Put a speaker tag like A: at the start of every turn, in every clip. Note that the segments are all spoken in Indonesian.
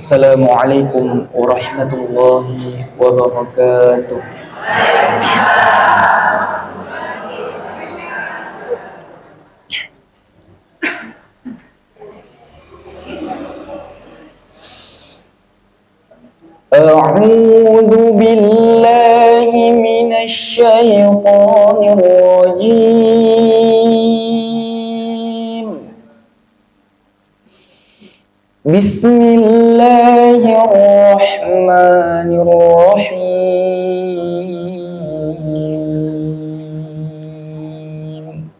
A: Assalamualaikum warahmatullahi wabarakatuh. A'udzu billahi minasy syaithanir rajim. Bismillahirrahmanirrahim.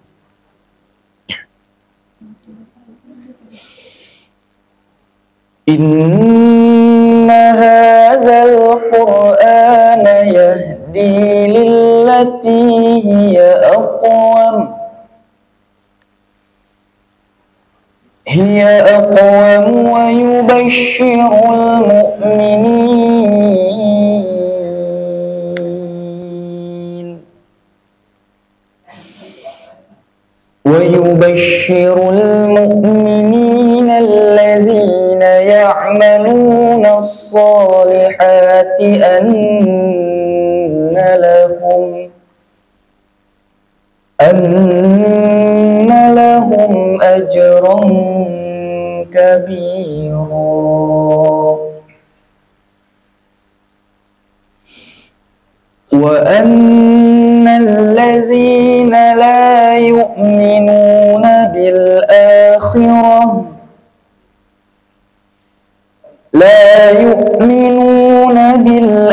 A: Inna hadzal qur'ana yahdi lillati hiya aqwam wa yubashshirul mu'minin allazina ya'maluna as-salihati anna lahum ajran kabira. Wa anna allazina la yu'minuna bil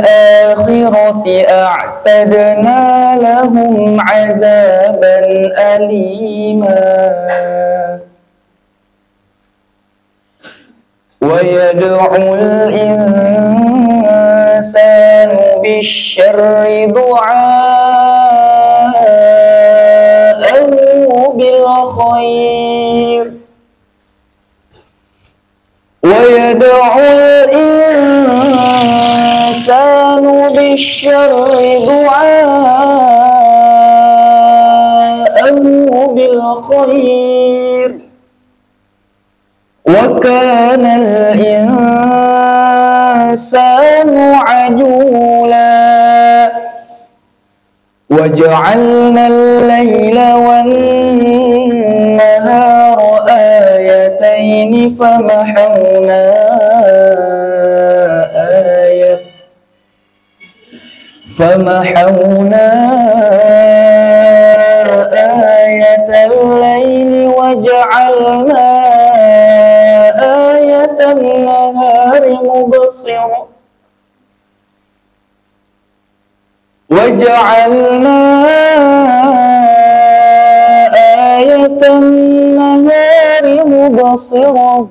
A: akhirati a'tadna lahum 'adzaban alima. Wa yad'ul insanu bisyarri du'aahu bil khair. Wa yad'ul insanu bisyarri du'aahu bil khair. Wa kana al-insanu 'ajula. Wa ja'alna al-laila wan-nahara ayataini famahawna ayatal laili wa ja'alna ayatan nahari mubsira. وجعلنا آية النهار مبصرة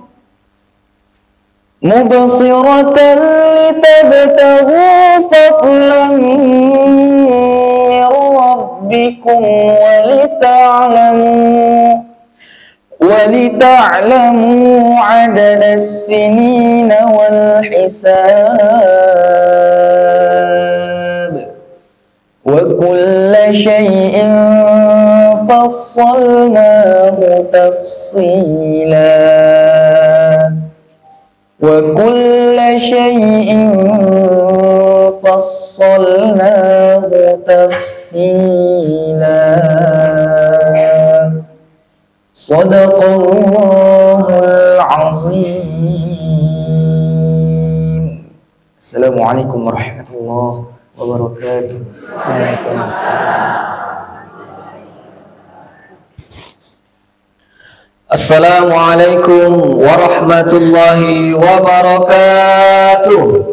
A: لتبتغوا فضلا من ربكم ولتعلموا عدد السنين والحساب وكل شيء فصلناه تفصيلا. وكل شيء فصلناه تفصيلا. صدق الله العظيم. السلام عليكم ورحمة الله wabarakatuh. Assalamualaikum warahmatullahi wabarakatuh.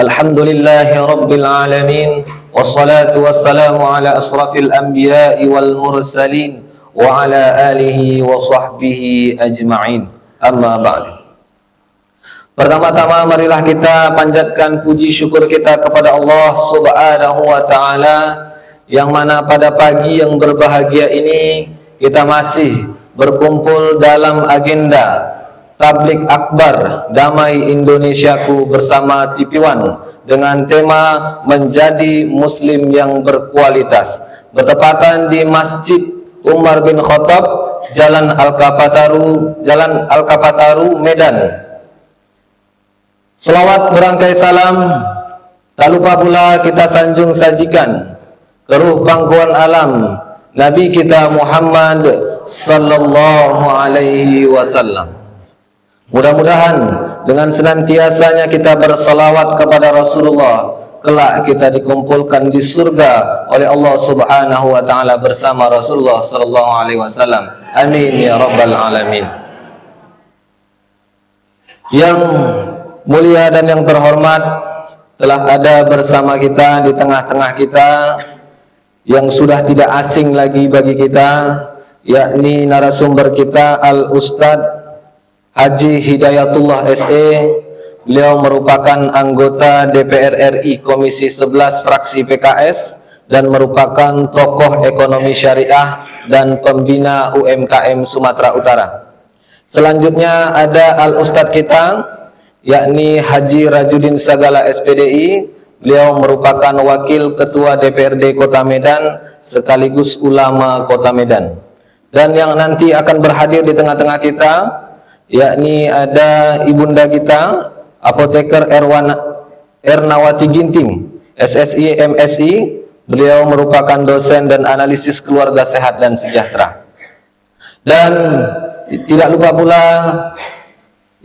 A: Alhamdulillahi rabbil alamin. Wassalatu wassalamu ala asrafil anbiya'i wal mursalin wa ala alihi wa sahbihi ajma'in. Amma ba'du. Pertama-tama marilah kita panjatkan puji syukur kita kepada Allah Subhanahu wa taala yang mana pada pagi yang berbahagia ini kita masih berkumpul dalam agenda Tablik Akbar Damai Indonesiaku bersama TV One dengan tema menjadi muslim yang berkualitas. bertepatan di Masjid Umar bin Khattab, Jalan Al-Kapataru, Medan. Selawat berangkai salam tak lupa pula kita sanjung sajikan ke ruh pangkuan alam Nabi kita Muhammad sallallahu alaihi wasallam. Mudah-mudahan dengan senantiasanya kita bersalawat kepada Rasulullah, kelak kita dikumpulkan di surga oleh Allah Subhanahu wa taala bersama Rasulullah sallallahu alaihi wasallam. Amin ya rabbal alamin. Yang mulia dan yang terhormat, telah ada bersama kita di tengah-tengah kita yang sudah tidak asing lagi bagi kita, yakni narasumber kita Al-Ustadz Haji Hidayatullah SE. Beliau merupakan anggota DPR RI Komisi 11 fraksi PKS dan merupakan tokoh ekonomi syariah dan pembina UMKM Sumatera Utara. Selanjutnya ada Al-Ustadz kita, yakni Haji Rajudin Sagala SPDI. Beliau merupakan wakil ketua DPRD Kota Medan sekaligus ulama Kota Medan. Dan yang nanti akan berhadir di tengah-tengah kita, yakni ada ibunda kita Apoteker Ernawati Ginting SSI MSI. Beliau merupakan dosen dan analisis keluarga sehat dan sejahtera. Dan tidak lupa pula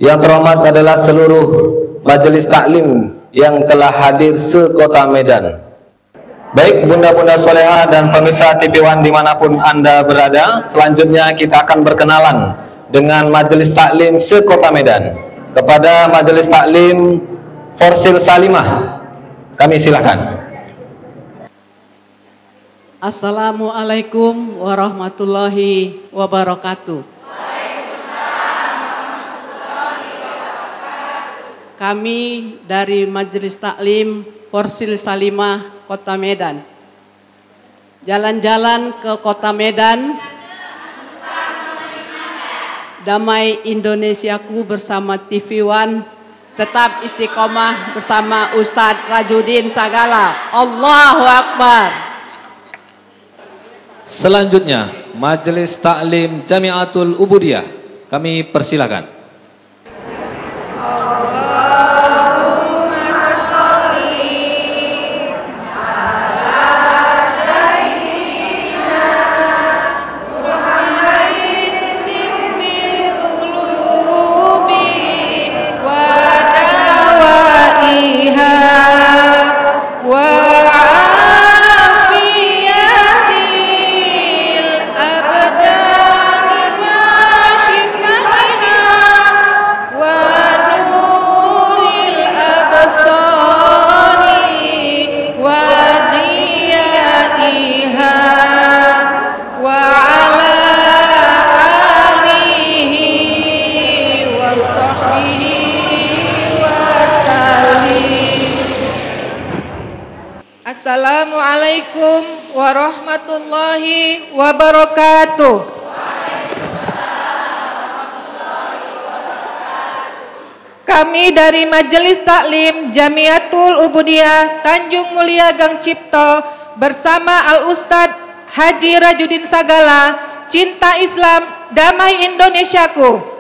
A: yang terhormat adalah seluruh majelis taklim yang telah hadir se-Kota Medan. Baik bunda-bunda soleha dan pemirsa TV One dimanapun Anda berada, selanjutnya kita akan berkenalan dengan majelis taklim se-Kota Medan. Kepada majelis taklim Forsil Salimah, kami silakan.
B: Assalamualaikum warahmatullahi wabarakatuh. Kami dari Majelis Taklim Forsil Salimah Kota Medan jalan-jalan ke Kota Medan, damai Indonesiaku bersama TV One, tetap istiqomah bersama Ustadz Rajudin Sagala. Allahu Akbar.
C: Selanjutnya Majelis Taklim Jamiatul Ubudiyah, kami persilakan.
D: Assalamualaikum warahmatullahi wabarakatuh. Kami dari Majelis Taklim Jamiatul Ubudiyah Tanjung Mulia Gang Cipto bersama Al-Ustadz Haji Rajudin Sagala, cinta Islam, damai Indonesiaku.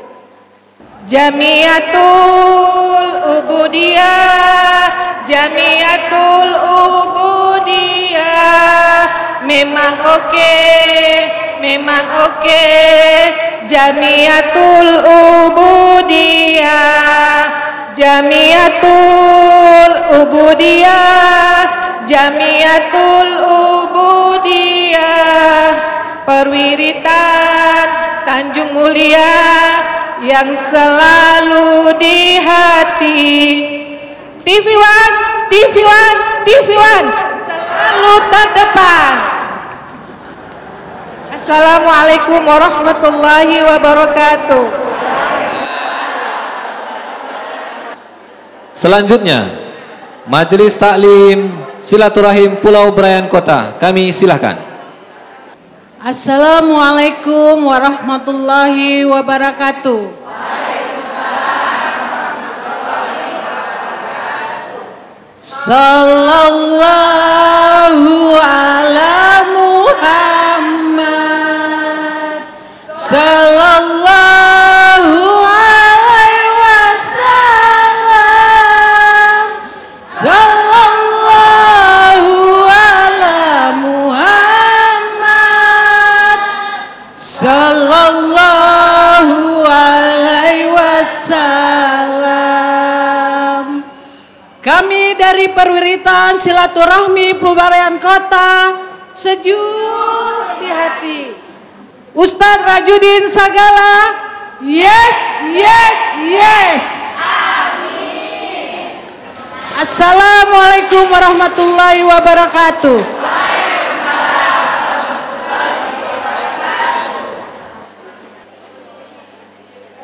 D: Jamiatul Ubudiyah, Jamiatul Ubudiyah, memang oke, Jamiatul Ubudiyah, Jamiatul Ubudiyah, Jamiatul Ubudiyah, perwiritan Tanjung Mulia yang selalu di hati. TV One selalu terdepan. Assalamualaikum warahmatullahi wabarakatuh.
C: Selanjutnya Majelis Taklim Silaturahim Pulau Brayan Kota, kami silakan.
B: Assalamualaikum warahmatullahi wabarakatuh. Sallallahu ala dari perwiritan silaturahmi Pelubarian Kota sejuk di hati. Ustadz Rajudin Sagala, yes, yes, yes. Amin. Assalamualaikum warahmatullahi wabarakatuh.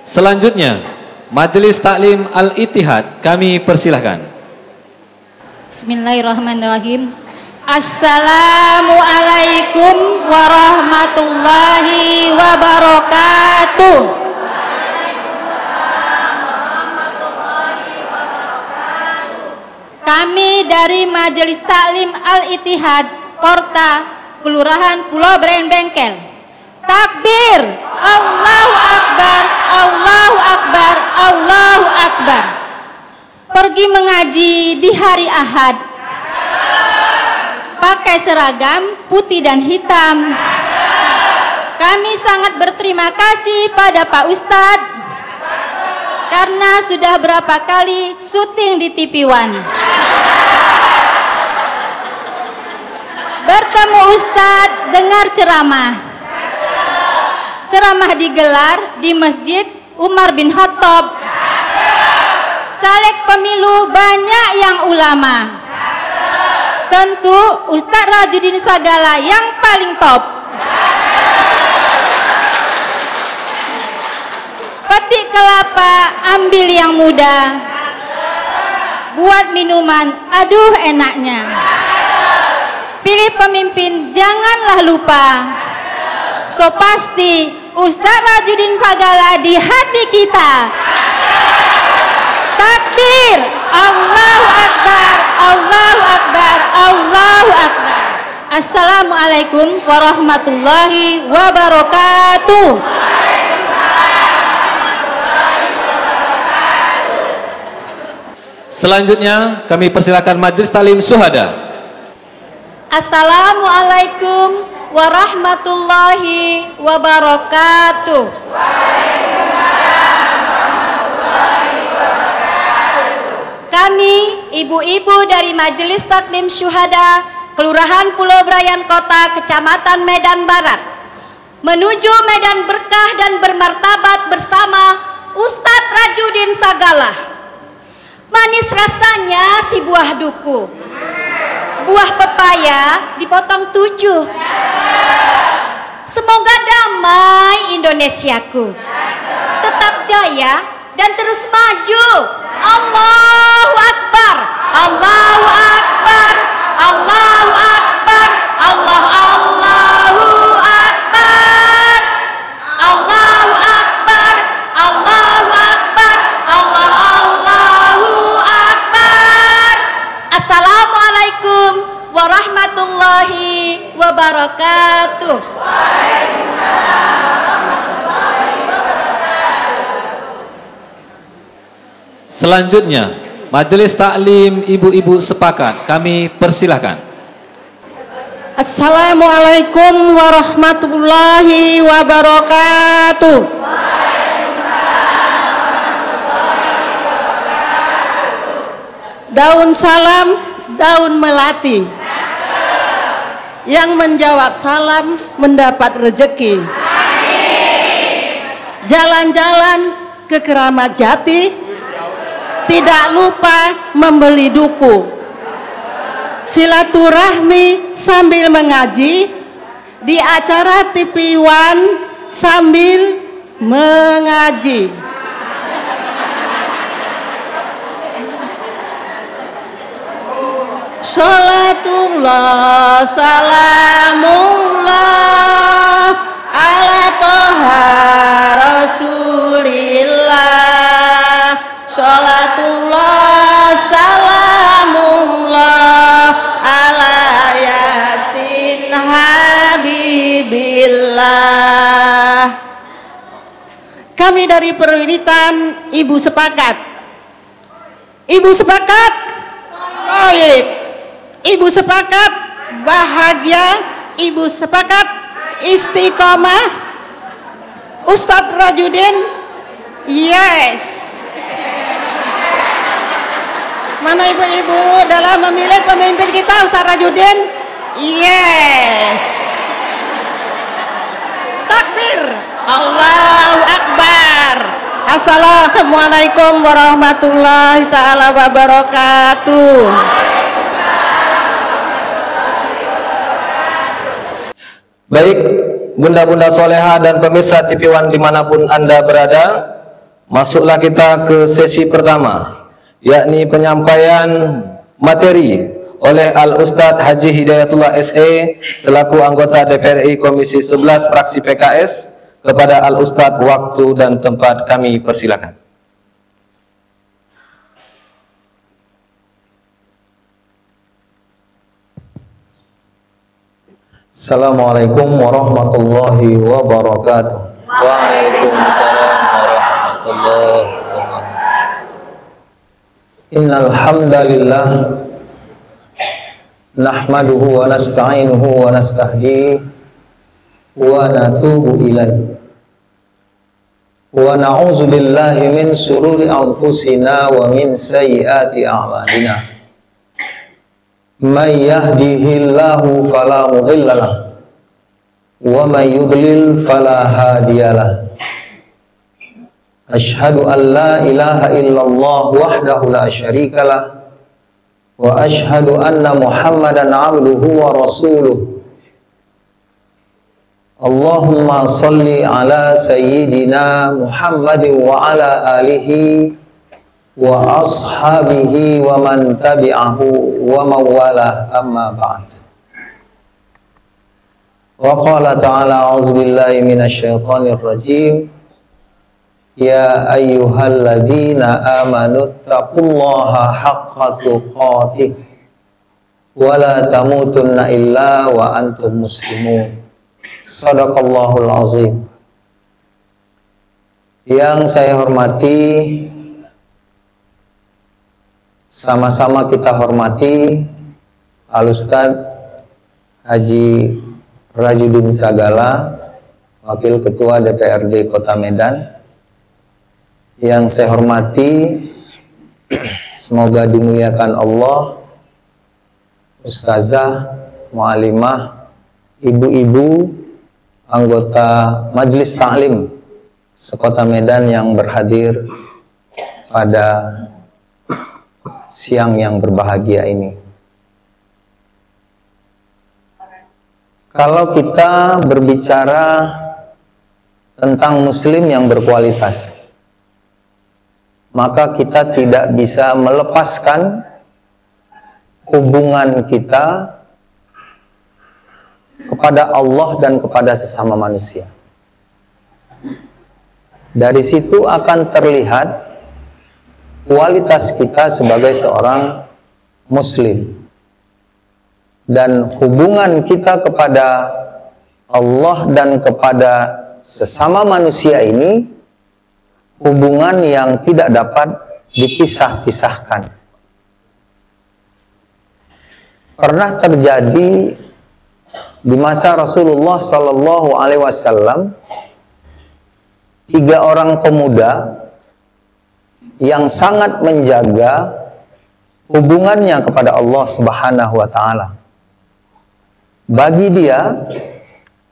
C: Selanjutnya, Majelis Taklim Al-Ittihad, kami persilahkan.
E: Bismillahirrahmanirrahim. Assalamualaikum warahmatullahi wabarakatuh. Kami dari Majelis Taklim Al-Ittihad Porta Kelurahan Pulau Brand Bengkel. Takbir, Allahu Akbar, Allahu Akbar, Allahu Akbar. Pergi mengaji di hari Ahad, pakai seragam putih dan hitam. Kami sangat berterima kasih pada Pak Ustadz karena sudah berapa kali syuting di TV One. Bertemu Ustadz, dengar ceramah. Ceramah digelar di Masjid Umar bin Khattab. Caleg pemilu banyak yang ulama. Tentu Ustadz Rajudin Sagala yang paling top. Petik kelapa, ambil yang muda. Buat minuman, aduh enaknya. Pilih pemimpin, janganlah lupa. So pasti Ustadz Rajudin Sagala di hati kita. Takbir, Allahu Akbar, Allahu Akbar, Allahu Akbar. Assalamualaikum warahmatullahi wabarakatuh.
C: Selanjutnya kami persilakan Majelis Taklim Syuhada.
E: Assalamualaikum warahmatullahi wabarakatuh. Kami ibu-ibu dari Majelis Taklim Syuhada Kelurahan Pulau Brayan Kota, Kecamatan Medan Barat, menuju Medan Berkah dan Bermartabat bersama Ustadz Rajudin Sagala. Manis rasanya si buah duku, buah pepaya dipotong 7. Semoga damai Indonesiaku, tetap jaya dan terus maju. Allahu Akbar, Allahu Akbar, Allahu Akbar, Allahu Akbar, Allahu Akbar, Allahu Akbar, Allahu Akbar. Assalamualaikum warahmatullahi wabarakatuh.
C: Selanjutnya, Majelis Taklim Ibu-ibu Sepakat, kami persilahkan.
B: Assalamualaikum warahmatullahi wabarakatuh. Daun salam, daun melati. Yang menjawab salam mendapat rejeki. Jalan-jalan ke Keramat Jati, tidak lupa membeli duku. Silaturahmi sambil mengaji di acara TV One sambil mengaji. Salatullah salamullah ala toha rasulillah. Salatullah salamullah ala yasin habibillah. Kami dari perwiritan Ibu Sepakat. Ibu Sepakat Toib, Ibu Sepakat bahagia, Ibu Sepakat istiqomah. Ustadz Rajudin, yes. Mana ibu-ibu dalam memilih pemimpin kita Ustaz Rajudin? Yes. Takbir. Allahu Akbar. Assalamualaikum warahmatullahi taala wabarakatuh.
A: Baik, bunda-bunda soleha dan pemirsa TV One dimanapun Anda berada, masuklah kita ke sesi pertama, yakni penyampaian materi oleh Al-Ustadz Haji Hidayatullah SE selaku anggota DPR RI Komisi 11 fraksi PKS. Kepada Al-Ustadz, waktu dan tempat kami persilakan.
F: Assalamualaikum warahmatullahi wabarakatuh.
A: Waalaikumsalam warahmatullahi wabarakatuh.
F: Innal hamdalillah nahmaduhu wa nasta'inuhu wa nastahdihi wa natubu ilaihi wa na'udzu billahi min shururi anfusina wa min sayyiati a'malina. May yahdihillahu fala mudilla lahu wa may yudlil fala hadiyalah. Asyhadu an la ilaha illallah wahdahu la syarikalah wa asyhadu anna Muhammadan abduhu wa rasuluh. Allahumma salli ala sayyidina Muhammadin wa ala alihi wa ashabihi wa man tabi'ahu wa mawala, amma ba'd. Wa qala ta'ala a'udzu billahi minasy syaithanir rajim. Ya ayyuhalladzina amanu taqullaha haqqa tuqatih wa la tamutunna illa wa antum muslimun. Shadaqallahul azim. Yang saya hormati, sama-sama kita hormati Al-Ustadz Haji Rajudin Sagala, Wakil Ketua DPRD Kota Medan. Yang saya hormati, semoga dimuliakan Allah, Ustazah, Mu'alimah, ibu-ibu, anggota Majelis Ta'lim sekota Medan yang berhadir pada siang yang berbahagia ini. Kalau kita berbicara tentang muslim yang berkualitas, maka kita tidak bisa melepaskan hubungan kita kepada Allah dan kepada sesama manusia. Dari situ akan terlihat kualitas kita sebagai seorang muslim. Dan hubungan kita kepada Allah dan kepada sesama manusia ini hubungan yang tidak dapat dipisah-pisahkan. Pernah terjadi di masa Rasulullah Sallallahu Alaihi Wasallam, 3 orang pemuda yang sangat menjaga hubungannya kepada Allah Subhanahu Wa Taala. Bagi dia,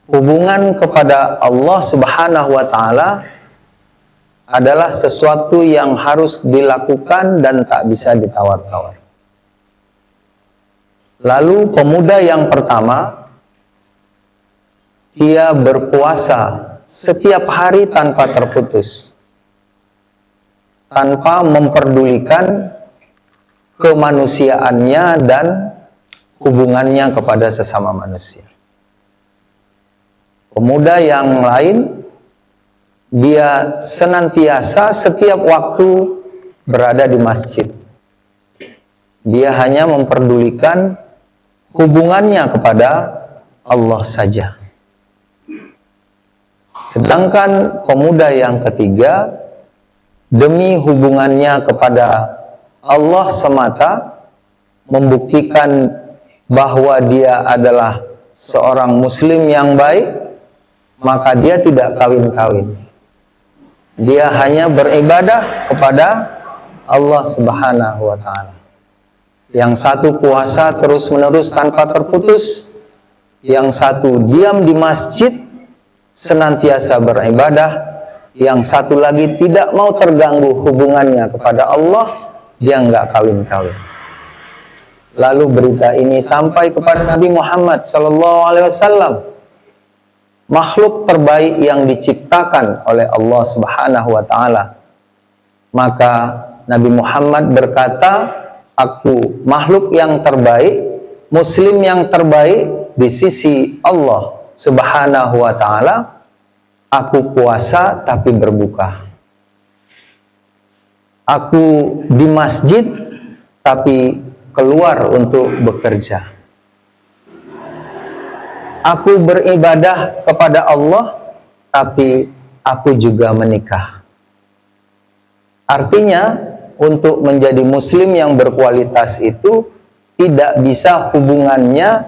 F: hubungan kepada Allah Subhanahu Wa Taala adalah sesuatu yang harus dilakukan dan tak bisa ditawar-tawar. Lalu pemuda yang pertama, dia berpuasa setiap hari tanpa terputus, tanpa memperdulikan kemanusiaannya dan hubungannya kepada sesama manusia. Pemuda yang lain, dia senantiasa setiap waktu berada di masjid. Dia hanya memperdulikan hubungannya kepada Allah saja. Sedangkan pemuda yang ketiga, demi hubungannya kepada Allah semata, membuktikan bahwa dia adalah seorang muslim yang baik, maka dia tidak kawin-kawin. Dia hanya beribadah kepada Allah Subhanahu wa Ta'ala. Yang satu puasa terus-menerus tanpa terputus, yang satu diam di masjid senantiasa beribadah, yang satu lagi tidak mau terganggu hubungannya kepada Allah, dia nggak kawin-kawin. Lalu berita ini sampai kepada Nabi Muhammad SAW, makhluk terbaik yang diciptakan oleh Allah Subhanahu wa Ta'ala. Maka Nabi Muhammad berkata, aku makhluk yang terbaik, muslim yang terbaik di sisi Allah Subhanahu wa Ta'ala. Aku puasa tapi berbuka. Aku di masjid tapi keluar untuk bekerja. Aku beribadah kepada Allah tapi aku juga menikah. Artinya, untuk menjadi muslim yang berkualitas itu tidak bisa hubungannya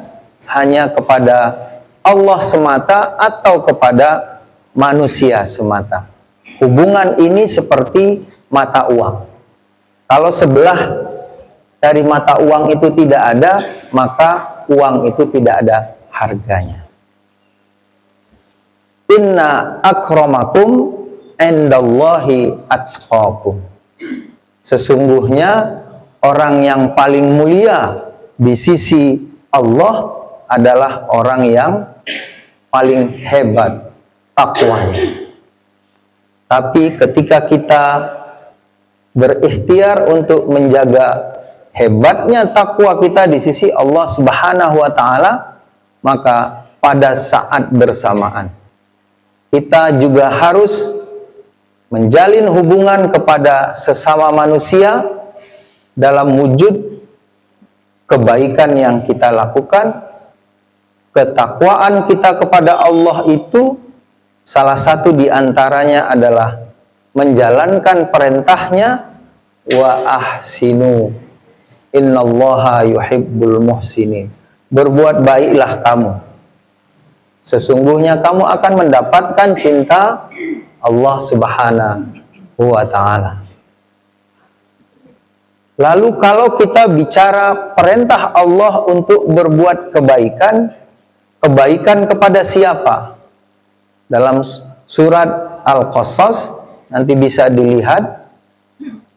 F: hanya kepada Allah semata atau kepada manusia semata. Hubungan ini seperti mata uang. Kalau sebelah dari mata uang itu tidak ada, maka uang itu tidak ada harganya. Inna akramakum indallahi atqakum. Sesungguhnya orang yang paling mulia di sisi Allah adalah orang yang paling hebat takwanya. Tapi ketika kita berikhtiar untuk menjaga hebatnya takwa kita di sisi Allah Subhanahu wa Ta'ala, maka pada saat bersamaan kita juga harus menjalin hubungan kepada sesama manusia dalam wujud kebaikan yang kita lakukan. Ketakwaan kita kepada Allah itu salah satu di antaranya adalah menjalankan perintahnya, wa ahsinu innallaha yuhibbul muhsinin. Berbuat baiklah kamu, sesungguhnya kamu akan mendapatkan cinta Allah Subhanahu wa Ta'ala. Lalu kalau kita bicara perintah Allah untuk berbuat kebaikan, kebaikan kepada siapa? Dalam surat Al-Qasas nanti bisa dilihat,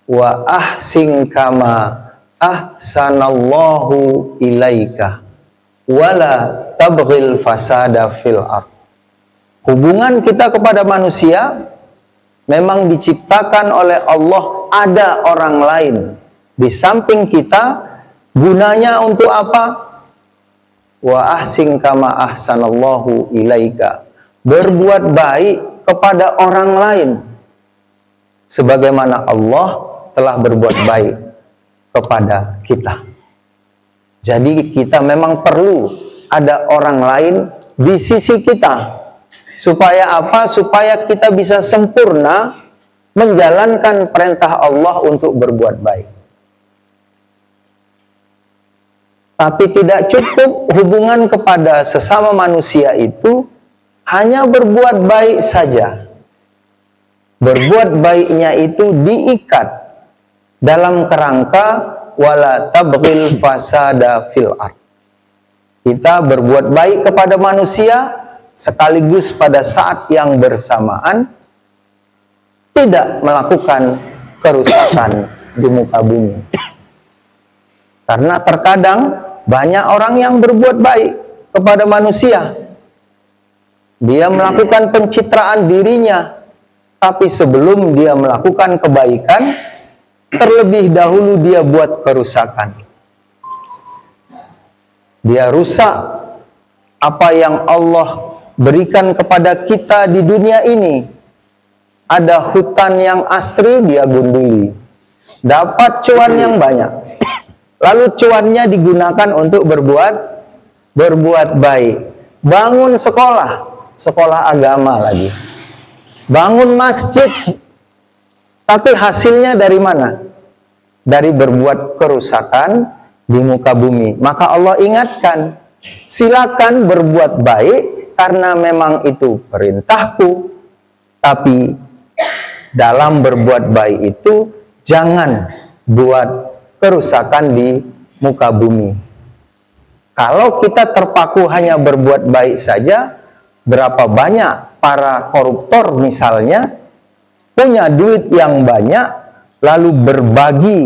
F: wa ahsin kama ahsanallahu ilaika wala tabghil fasada fil ardh. Hubungan kita kepada manusia memang diciptakan oleh Allah, ada orang lain di samping kita. Gunanya untuk apa? Wa ahsin kama ahsanallahu ilaika. Berbuat baik kepada orang lain sebagaimana Allah telah berbuat baik kepada kita. Jadi kita memang perlu ada orang lain di sisi kita. Supaya apa? Supaya kita bisa sempurna menjalankan perintah Allah untuk berbuat baik. Tapi tidak cukup hubungan kepada sesama manusia itu hanya berbuat baik saja. Berbuat baiknya itu diikat dalam kerangka wala tabghil fasada fil ardh. Kita berbuat baik kepada manusia sekaligus pada saat yang bersamaan tidak melakukan kerusakan di muka bumi. Karena terkadang banyak orang yang berbuat baik kepada manusia. Dia melakukan pencitraan dirinya, tapi sebelum dia melakukan kebaikan, terlebih dahulu dia buat kerusakan. Dia rusak apa yang Allah berikan kepada kita di dunia ini. Ada hutan yang asri, dia gunduli. Dapat cuan yang banyak. Lalu cuannya digunakan untuk berbuat baik. Bangun sekolah agama lagi. Bangun masjid. Tapi hasilnya dari mana? Dari berbuat kerusakan di muka bumi. Maka Allah ingatkan, silakan berbuat baik karena memang itu perintahku. Tapi dalam berbuat baik itu jangan buat kerusakan di muka bumi. Kalau kita terpaku hanya berbuat baik saja, berapa banyak para koruptor misalnya punya duit yang banyak lalu berbagi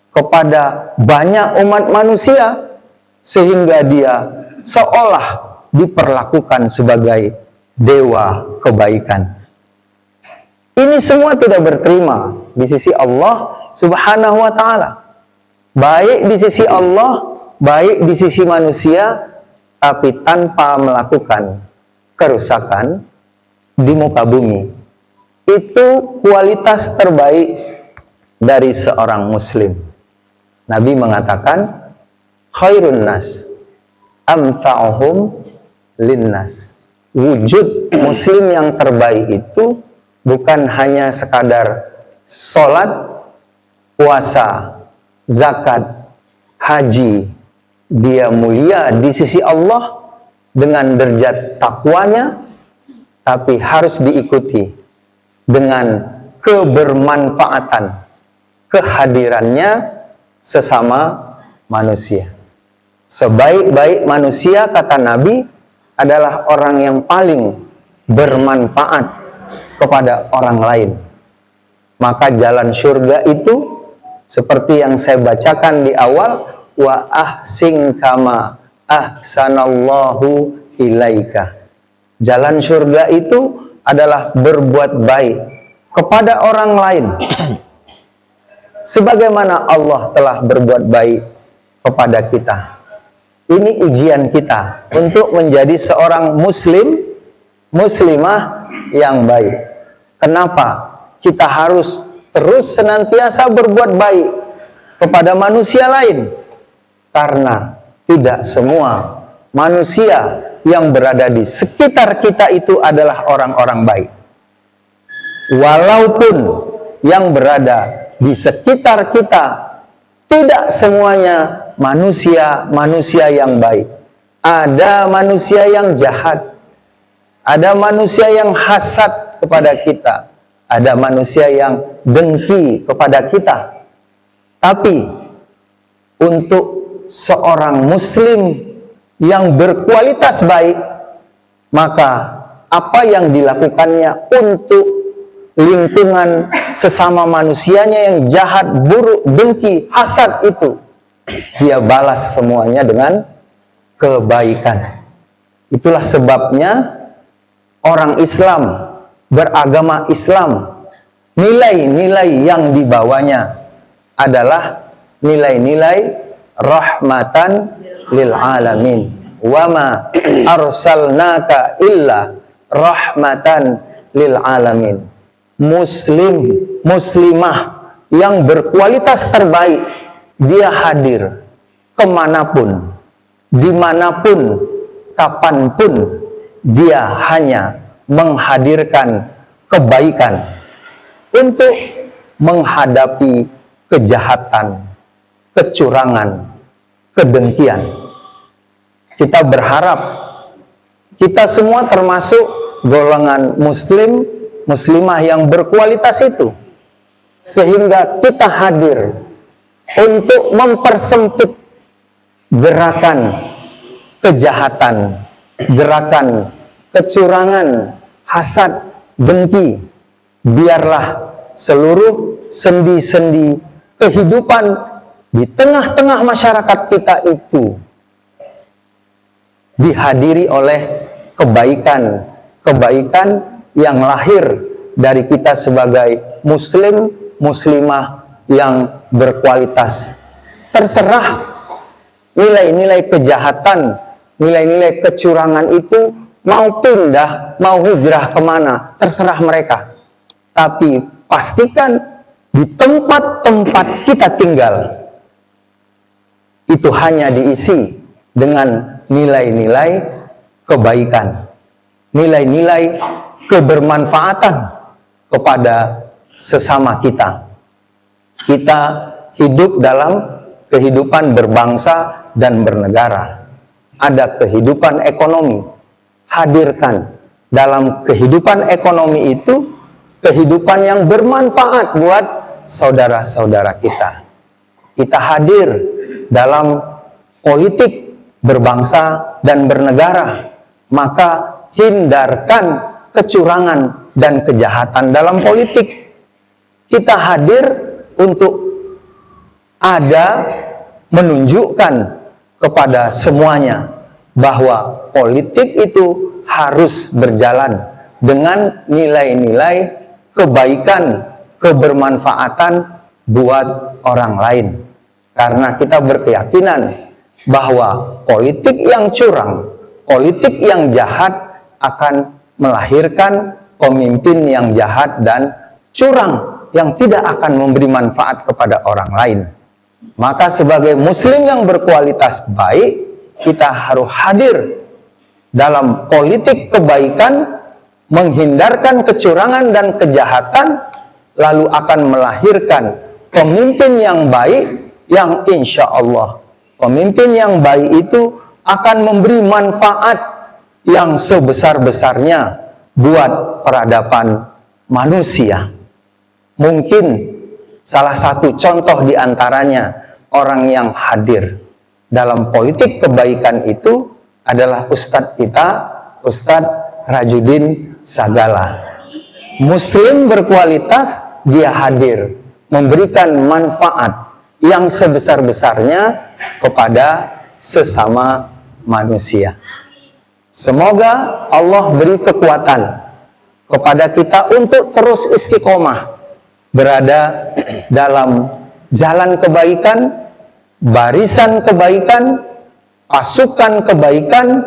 F: kepada banyak umat manusia sehingga dia seolah diperlakukan sebagai dewa kebaikan. Ini semua tidak berterima di sisi Allah Subhanahu wa taala. Baik di sisi Allah, baik di sisi manusia, tapi tanpa melakukan kerusakan di muka bumi. Itu kualitas terbaik dari seorang muslim. Nabi mengatakan, khairun nas amfa'uhum linnas. Wujud muslim yang terbaik itu bukan hanya sekadar sholat, puasa, zakat, haji. Dia mulia di sisi Allah dengan derajat takwanya, tapi harus diikuti dengan kebermanfaatan kehadirannya sesama manusia. Sebaik-baik manusia, kata Nabi, adalah orang yang paling bermanfaat kepada orang lain. Maka jalan surga itu seperti yang saya bacakan di awal, wa ahsin kama ahsanallahu ilaika. Jalan surga itu adalah berbuat baik kepada orang lain sebagaimana Allah telah berbuat baik kepada kita. Ini ujian kita untuk menjadi seorang muslim, muslimah yang baik. Kenapa kita harus terus senantiasa berbuat baik kepada manusia lain? Karena tidak semua manusia yang berada di sekitar kita itu adalah orang-orang baik. Walaupun yang berada di sekitar kita tidak semuanya manusia yang baik. Ada manusia yang jahat, ada manusia yang hasad kepada kita, ada manusia yang dengki kepada kita. Tapi untuk seorang muslim yang berkualitas baik, maka apa yang dilakukannya untuk lingkungan sesama manusianya yang jahat, buruk, dengki, hasad itu, dia balas semuanya dengan kebaikan. Itulah sebabnya orang Islam, beragama Islam, nilai-nilai yang dibawanya adalah nilai-nilai rahmatan lil alamin. Wa ma arsalnaka illa rahmatan lil alamin. Muslim, muslimah yang berkualitas terbaik, dia hadir kemanapun, dimanapun, kapanpun, dia hanya menghadirkan kebaikan untuk menghadapi kejahatan, kecurangan, kedengkian. Kita berharap kita semua termasuk golongan muslim, muslimah yang berkualitas itu, sehingga kita hadir untuk mempersempit gerakan kejahatan, gerakan kecurangan, hasad, dengki. Biarlah seluruh sendi-sendi kehidupan di tengah-tengah masyarakat kita itu dihadiri oleh kebaikan yang lahir dari kita sebagai muslim, muslimah yang berkualitas. Terserah nilai-nilai kejahatan, nilai-nilai kecurangan itu mau pindah, mau hijrah kemana, terserah mereka. Tapi pastikan di tempat-tempat kita tinggal itu hanya diisi dengan nilai-nilai kebaikan, nilai-nilai kebermanfaatan kepada sesama kita. Kita hidup dalam kehidupan berbangsa dan bernegara. Ada kehidupan ekonomi. Hadirkan dalam kehidupan ekonomi itu kehidupan yang bermanfaat buat saudara-saudara kita. Kita hadir dalam politik berbangsa dan bernegara. Maka hindarkan kecurangan dan kejahatan dalam politik. Kita hadir untuk ada menunjukkan kepada semuanya bahwa politik itu harus berjalan dengan nilai-nilai kebaikan, kebermanfaatan buat orang lain. Karena kita berkeyakinan bahwa politik yang curang, politik yang jahat akan melahirkan pemimpin yang jahat dan curang yang tidak akan memberi manfaat kepada orang lain. Maka sebagai muslim yang berkualitas baik, kita harus hadir dalam politik kebaikan, menghindarkan kecurangan dan kejahatan, lalu akan melahirkan pemimpin yang baik, yang insya Allah pemimpin yang baik itu akan memberi manfaat yang sebesar-besarnya buat peradaban manusia. Mungkin salah satu contoh diantaranya orang yang hadir dalam politik kebaikan itu adalah Ustadz kita, Ustadz Rajudin Sagala. Muslim berkualitas, dia hadir memberikan manfaat yang sebesar-besarnya kepada sesama manusia. Semoga Allah beri kekuatan kepada kita untuk terus istiqomah berada dalam jalan kebaikan, barisan kebaikan, pasukan kebaikan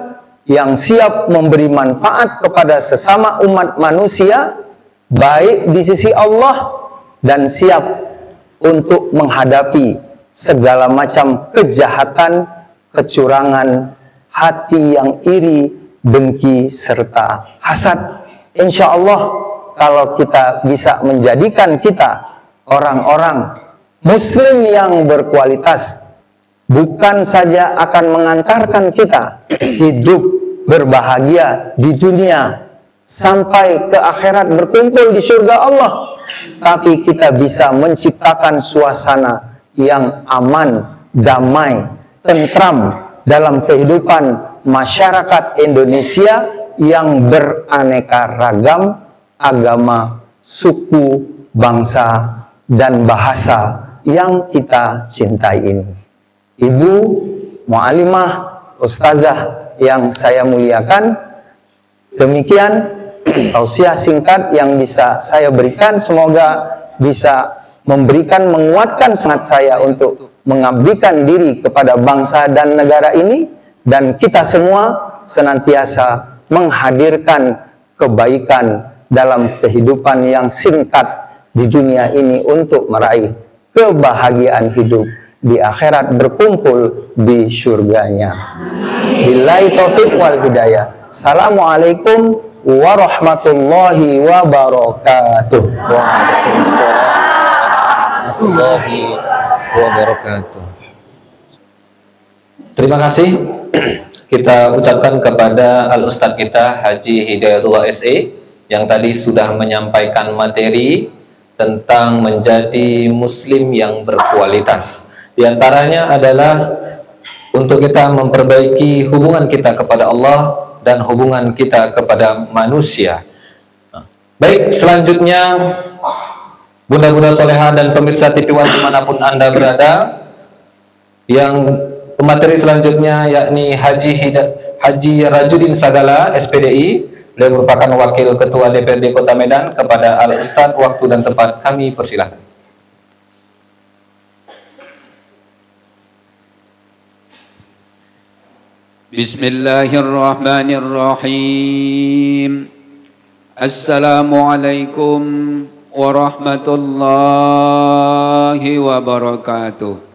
F: yang siap memberi manfaat kepada sesama umat manusia, baik di sisi Allah, dan siap untuk menghadapi segala macam kejahatan, kecurangan, hati yang iri, dengki, serta hasad. Insya Allah, kalau kita bisa menjadikan kita orang-orang muslim yang berkualitas, bukan saja akan mengantarkan kita hidup berbahagia di dunia sampai ke akhirat berkumpul di surga Allah, tapi kita bisa menciptakan suasana yang aman, damai, tentram dalam kehidupan masyarakat Indonesia yang beraneka ragam agama, suku, bangsa, dan bahasa yang kita cintai ini. Ibu, mu'alimah, ustazah yang saya muliakan, demikian tausiah singkat yang bisa saya berikan. Semoga bisa memberikan, menguatkan semangat saya untuk mengabdikan diri kepada bangsa dan negara ini, dan kita semua senantiasa menghadirkan kebaikan dalam kehidupan yang singkat di dunia ini untuk meraih kebahagiaan hidup di akhirat, berkumpul di surganya. Billahi taufiq wal hidayah. Assalamualaikum warahmatullahi wabarakatuh.
A: Waalaikumsalam warahmatullahi wabarakatuh. Terima kasih kita ucapkan kepada Al-Ustadz kita Haji Hidayatullah SE yang tadi sudah menyampaikan materi tentang menjadi muslim yang berkualitas. Di antaranya adalah untuk kita memperbaiki hubungan kita kepada Allah dan hubungan kita kepada manusia. Baik, selanjutnya bunda-bunda soleha dan pemirsa TV One dimanapun Anda berada, yang pemateri selanjutnya yakni Haji Rajudin Sagala SPDI. Beliau merupakan Wakil Ketua DPRD Kota Medan. Kepada Al-Ustadz, waktu dan tempat kami persilahkan.
G: Bismillahirrahmanirrahim. Assalamualaikum warahmatullahi wabarakatuh.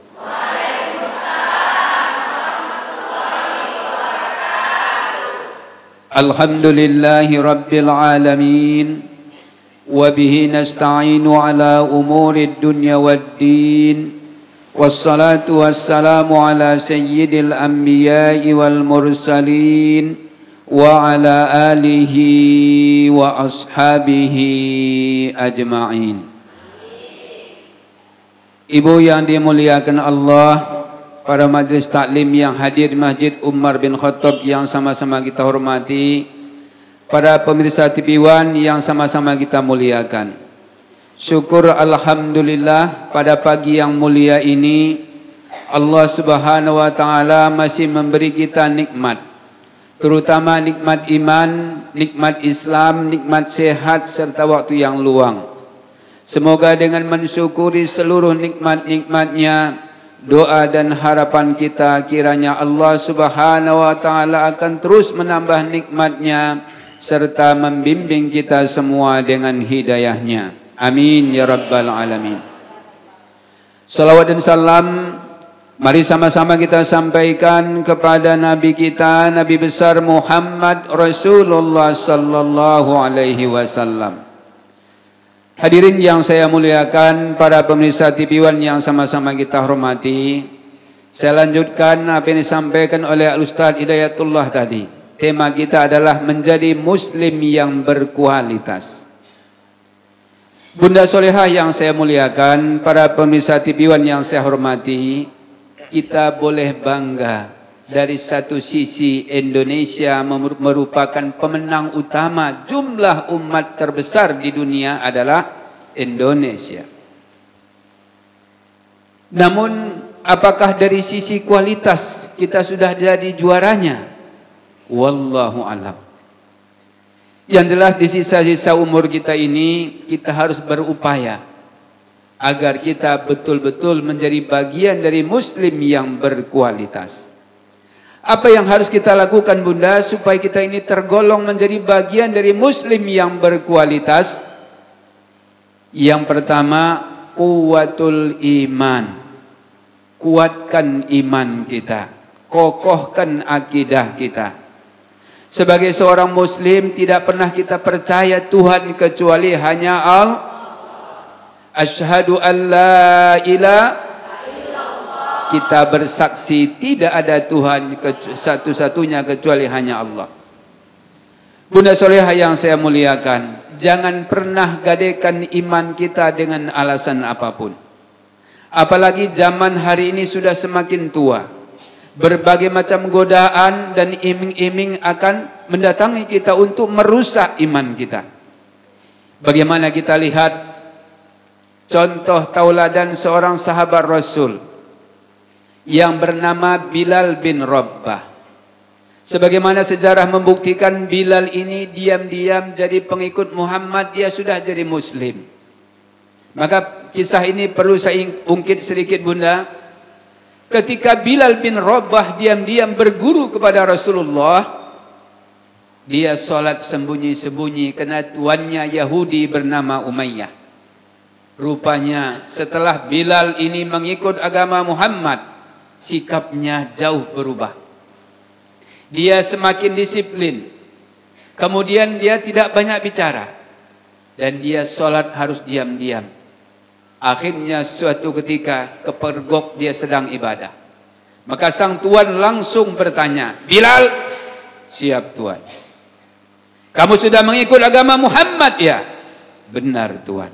G: Alhamdulillahi rabbil alamin, wa bihi nasta'inu ala umuri dunya waddin, wassalatu wassalamu ala sayyidil anbiya'i wal mursalin, wa ala alihi wa ashabihi ajma'in. Ibu yang dimuliakan Allah, para majelis taklim yang hadir di Masjid Umar bin Khattab yang sama-sama kita hormati, para pemirsa TV One yang sama-sama kita muliakan. Syukur alhamdulillah pada pagi yang mulia ini Allah Subhanahu wa taala masih memberi kita nikmat, terutama nikmat iman, nikmat Islam, nikmat sehat serta waktu yang luang. Semoga dengan mensyukuri seluruh nikmat-nikmatnya, doa dan harapan kita kiranya Allah Subhanahu wa taala akan terus menambah nikmatnya serta membimbing kita semua dengan hidayahnya. Amin ya rabbal alamin. Salawat dan salam mari sama-sama kita sampaikan kepada Nabi kita, Nabi besar Muhammad Rasulullah sallallahu alaihi wasallam. Hadirin yang saya muliakan, para pemirsa TV One yang sama-sama kita hormati, saya lanjutkan apa yang disampaikan oleh Al-Ustaz Hidayatullah tadi. Tema kita adalah menjadi muslim yang berkualitas. Bunda Solehah yang saya muliakan, para pemirsa TV One yang saya hormati, kita boleh bangga. Dari satu sisi Indonesia merupakan pemenang utama, jumlah umat terbesar di dunia adalah Indonesia. Namun apakah dari sisi kualitas kita sudah jadi juaranya? Wallahu alam. Yang jelas di sisa-sisa umur kita ini kita harus berupaya agar kita betul-betul menjadi bagian dari muslim yang berkualitas. Apa yang harus kita lakukan Bunda supaya kita ini tergolong menjadi bagian dari muslim yang berkualitas? Yang pertama, kuwatul iman. Kuatkan iman kita, kokohkan akidah kita. Sebagai seorang muslim tidak pernah kita percaya Tuhan kecuali hanya Allah. Asyhadu an la ilaha, kita bersaksi tidak ada Tuhan satu-satunya kecuali hanya Allah. Bunda Solehah yang saya muliakan, jangan pernah gadaikan iman kita dengan alasan apapun. Apalagi zaman hari ini sudah semakin tua. Berbagai macam godaan dan iming-iming akan mendatangi kita untuk merusak iman kita. Bagaimana kita lihat contoh tauladan seorang sahabat Rasul yang bernama Bilal bin Rabbah. Sebagaimana sejarah membuktikan, Bilal ini diam-diam jadi pengikut Muhammad, dia sudah jadi muslim. Maka kisah ini perlu saya ungkit sedikit Bunda. Ketika Bilal bin Rabbah diam-diam berguru kepada Rasulullah, dia sholat sembunyi-sembunyi karena tuannya Yahudi bernama Umayyah. Rupanya setelah Bilal ini mengikut agama Muhammad, sikapnya jauh berubah. Dia semakin disiplin. Kemudian dia tidak banyak bicara. Dan dia sholat harus diam-diam. Akhirnya suatu ketika kepergok dia sedang ibadah. Maka sang tuan langsung bertanya, Bilal, siap tuan. Kamu sudah mengikut agama Muhammad ya? Benar tuan.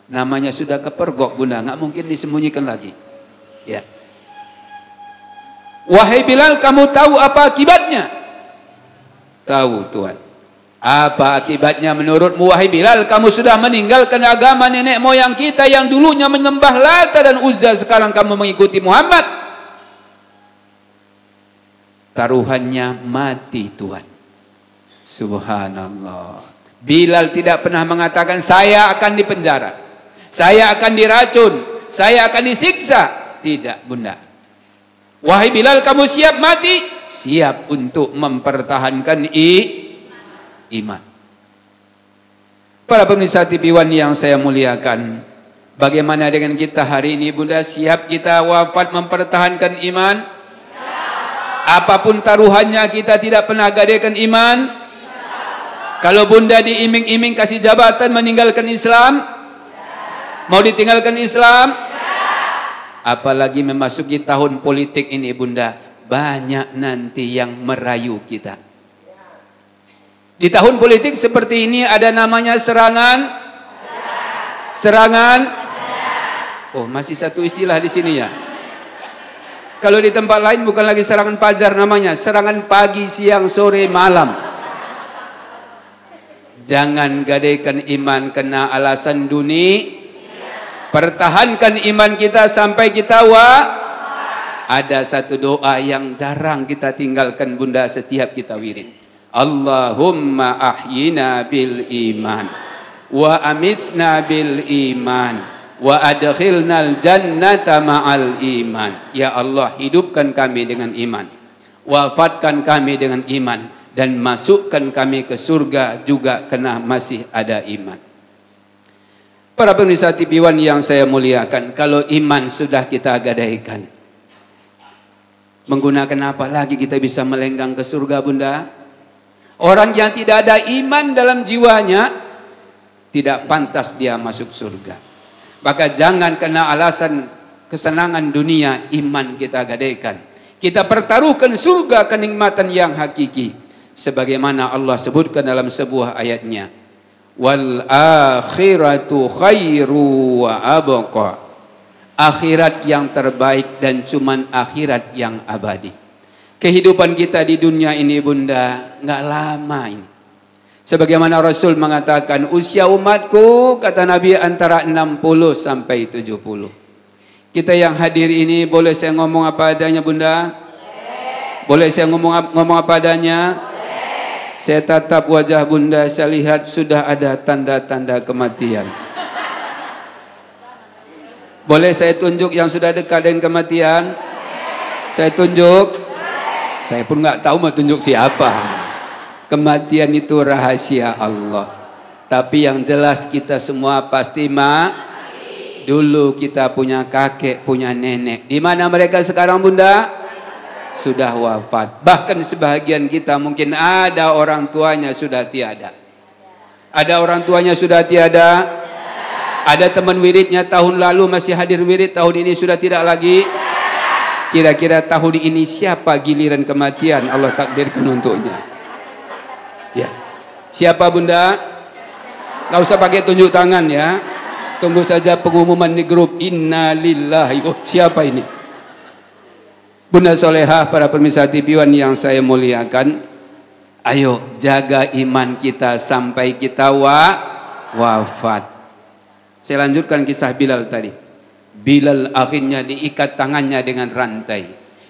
G: Namanya sudah kepergok Bunda, nggak mungkin disembunyikan lagi. Ya. Wahai Bilal, kamu tahu apa akibatnya? Tahu Tuhan. Apa akibatnya menurutmu wahai Bilal? Kamu sudah meninggalkan agama nenek moyang kita yang dulunya menyembah Lata dan Uzza, sekarang kamu mengikuti Muhammad. Taruhannya mati Tuhan. Subhanallah. Bilal tidak pernah mengatakan saya akan dipenjara, saya akan diracun, saya akan disiksa. Tidak Bunda. Wahai Bilal, kamu siap mati? Siap untuk mempertahankan iman. Para pemirsa TV One yang saya muliakan, bagaimana dengan kita hari ini Bunda? Siap kita wafat mempertahankan iman? Apapun taruhannya kita tidak pernah gadaikan iman. Kalau Bunda diiming-iming kasih jabatan meninggalkan Islam, mau ditinggalkan Islam? Apalagi memasuki tahun politik ini Bunda, banyak nanti yang merayu kita. Di tahun politik seperti ini ada namanya serangan. Serangan. Oh, masih satu istilah di sini ya. Kalau di tempat lain bukan lagi serangan fajar namanya, serangan pagi, siang, sore, malam. Jangan gadaikan iman kena alasan dunia. Pertahankan iman kita sampai kita Ada satu doa yang jarang kita tinggalkan bunda setiap kita wirid. Allahumma ahyina bil iman wa amitsna bil iman wa adkhilnal jannata ma'al iman. Ya Allah, hidupkan kami dengan iman, wafatkan kami dengan iman, dan masukkan kami ke surga juga kena masih ada iman. Para pemirsa TV1 yang saya muliakan, kalau iman sudah kita gadaikan, menggunakan apa lagi kita bisa melenggang ke surga bunda? Orang yang tidak ada iman dalam jiwanya, tidak pantas dia masuk surga. Maka jangan kena alasan kesenangan dunia, iman kita gadaikan. Kita pertaruhkan surga kenikmatan yang hakiki. Sebagaimana Allah sebutkan dalam sebuah ayatnya. Wal akhiratu khairu wa abqa. Akhirat yang terbaik dan cuman akhirat yang abadi. Kehidupan kita di dunia ini bunda nggak lama ini. Sebagaimana Rasul mengatakan usia umatku kata Nabi antara 60 sampai 70. Kita yang hadir ini boleh saya ngomong apa adanya bunda? Boleh saya ngomong apa adanya? Saya tatap wajah bunda, saya lihat sudah ada tanda-tanda kematian. Boleh saya tunjuk yang sudah dekat dengan kematian? Saya tunjuk. Saya pun nggak tahu mau tunjuk siapa. Kematian itu rahasia Allah. Tapi yang jelas kita semua pasti dulu kita punya kakek, punya nenek. Di mana mereka sekarang bunda? Sudah wafat. Bahkan sebahagian kita mungkin ada orang tuanya sudah tiada. Ada orang tuanya sudah tiada. Ada teman wiridnya tahun lalu masih hadir wirid, tahun ini sudah tidak lagi. Kira-kira tahun ini siapa giliran kematian Allah takdirkan untuknya? Ya. Siapa bunda? Gak usah pakai tunjuk tangan ya. Tunggu saja pengumuman di grup. Inna lillahi. Oh, siapa ini? Bunda solehah, para pemirsa TV1 yang saya muliakan. Ayo jaga iman kita sampai kita wafat. Saya lanjutkan kisah Bilal tadi. Bilal akhirnya diikat tangannya dengan rantai,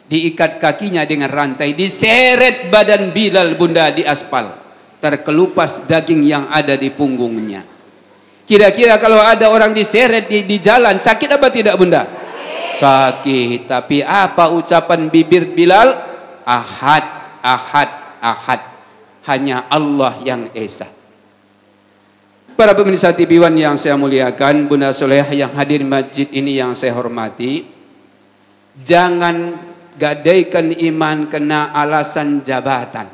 G: diikat kakinya dengan rantai, diseret badan Bilal bunda di aspal, terkelupas daging yang ada di punggungnya. Kira-kira kalau ada orang diseret di jalan sakit apa tidak bunda? Sakit. Tapi apa ucapan bibir Bilal? Ahad, ahad, ahad. Hanya Allah yang esa. Para pemirsa TV1 yang saya muliakan, bunda soleh yang hadir masjid ini yang saya hormati, jangan gadaikan iman kena alasan jabatan.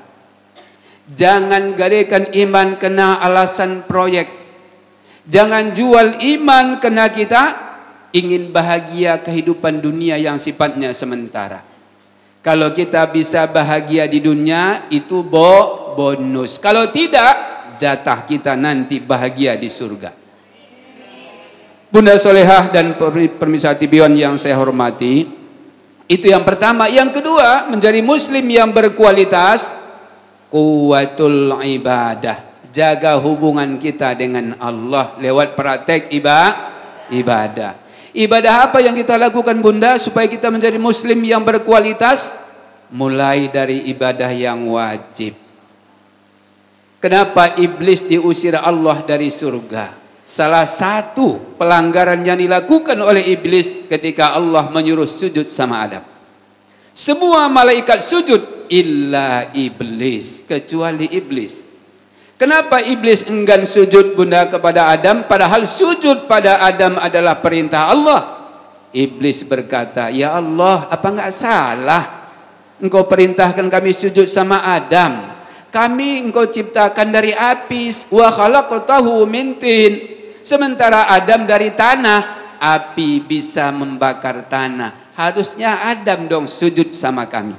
G: Jangan gadaikan iman kena alasan proyek. Jangan jual iman kena kita ingin bahagia kehidupan dunia yang sifatnya sementara. Kalau kita bisa bahagia di dunia itu bonus. Kalau tidak, jatah kita nanti bahagia di surga. Bunda solehah dan pemirsa TV1 yang saya hormati, itu yang pertama. Yang kedua, menjadi muslim yang berkualitas, quwwatul ibadah. Jaga hubungan kita dengan Allah lewat praktek ibadah. Ibadah apa yang kita lakukan bunda supaya kita menjadi muslim yang berkualitas? Mulai dari ibadah yang wajib. Kenapa iblis diusir Allah dari surga? Salah satu pelanggaran yang dilakukan oleh iblis ketika Allah menyuruh sujud sama Adam. Semua malaikat sujud illa iblis, kecuali iblis. Kenapa iblis enggan sujud bunda kepada Adam, padahal sujud pada Adam adalah perintah Allah? Iblis berkata, ya Allah, apa enggak salah engkau perintahkan kami sujud sama Adam? Kami engkau ciptakan dari api, wa khalaqtahu min tin. Sementara Adam dari tanah, api bisa membakar tanah. Harusnya Adam dong sujud sama kami.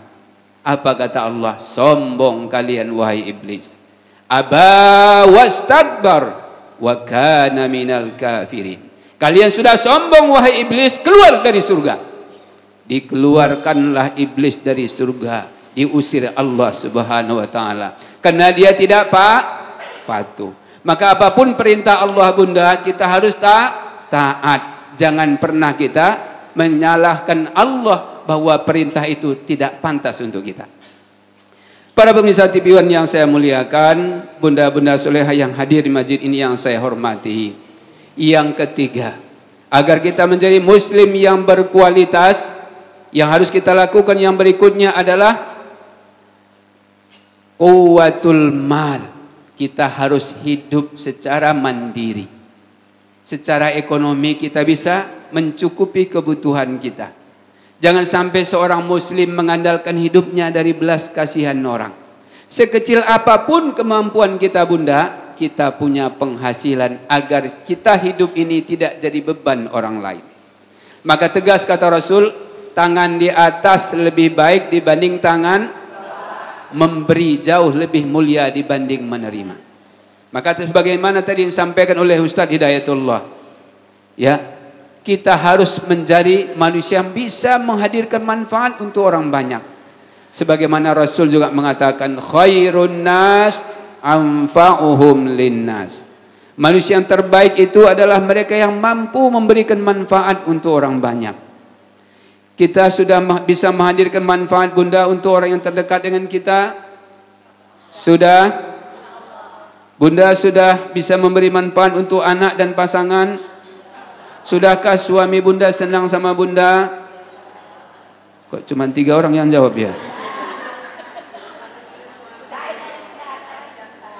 G: Apa kata Allah? Sombong kalian wahai iblis. Aba wastakbar wa kana minal kafirin. Kalian sudah sombong wahai iblis, keluar dari surga. dikeluarkanlah iblis dari surga, diusir Allah Subhanahu wa taala karena dia tidak patuh. Maka apapun perintah Allah bunda, kita harus taat. Jangan pernah kita menyalahkan Allah bahwa perintah itu tidak pantas untuk kita. Para pemirsa TV One yang saya muliakan, bunda-bunda solehah yang hadir di masjid ini yang saya hormati. Yang ketiga, agar kita menjadi muslim yang berkualitas, yang harus kita lakukan yang berikutnya adalah quwwatul mal. Kita harus hidup secara mandiri. Secara ekonomi kita bisa mencukupi kebutuhan kita. Jangan sampai seorang muslim mengandalkan hidupnya dari belas kasihan orang. Sekecil apapun kemampuan kita bunda, kita punya penghasilan agar kita hidup ini tidak jadi beban orang lain. Maka tegas kata Rasul, tangan di atas lebih baik dibanding tangan memberi, jauh lebih mulia dibanding menerima. Maka sebagaimana tadi disampaikan oleh Ustaz Hidayatullah, ya, kita harus menjadi manusia yang bisa menghadirkan manfaat untuk orang banyak. Sebagaimana Rasul juga mengatakan, khairun nas anfa'uhum linnas. Manusia yang terbaik itu adalah mereka yang mampu memberikan manfaat untuk orang banyak. Kita sudah bisa menghadirkan manfaat bunda untuk orang yang terdekat dengan kita? Sudah? Bunda sudah bisa memberi manfaat untuk anak dan pasangan? Sudahkah suami bunda senang sama bunda? Kok cuma 3 orang yang jawab ya?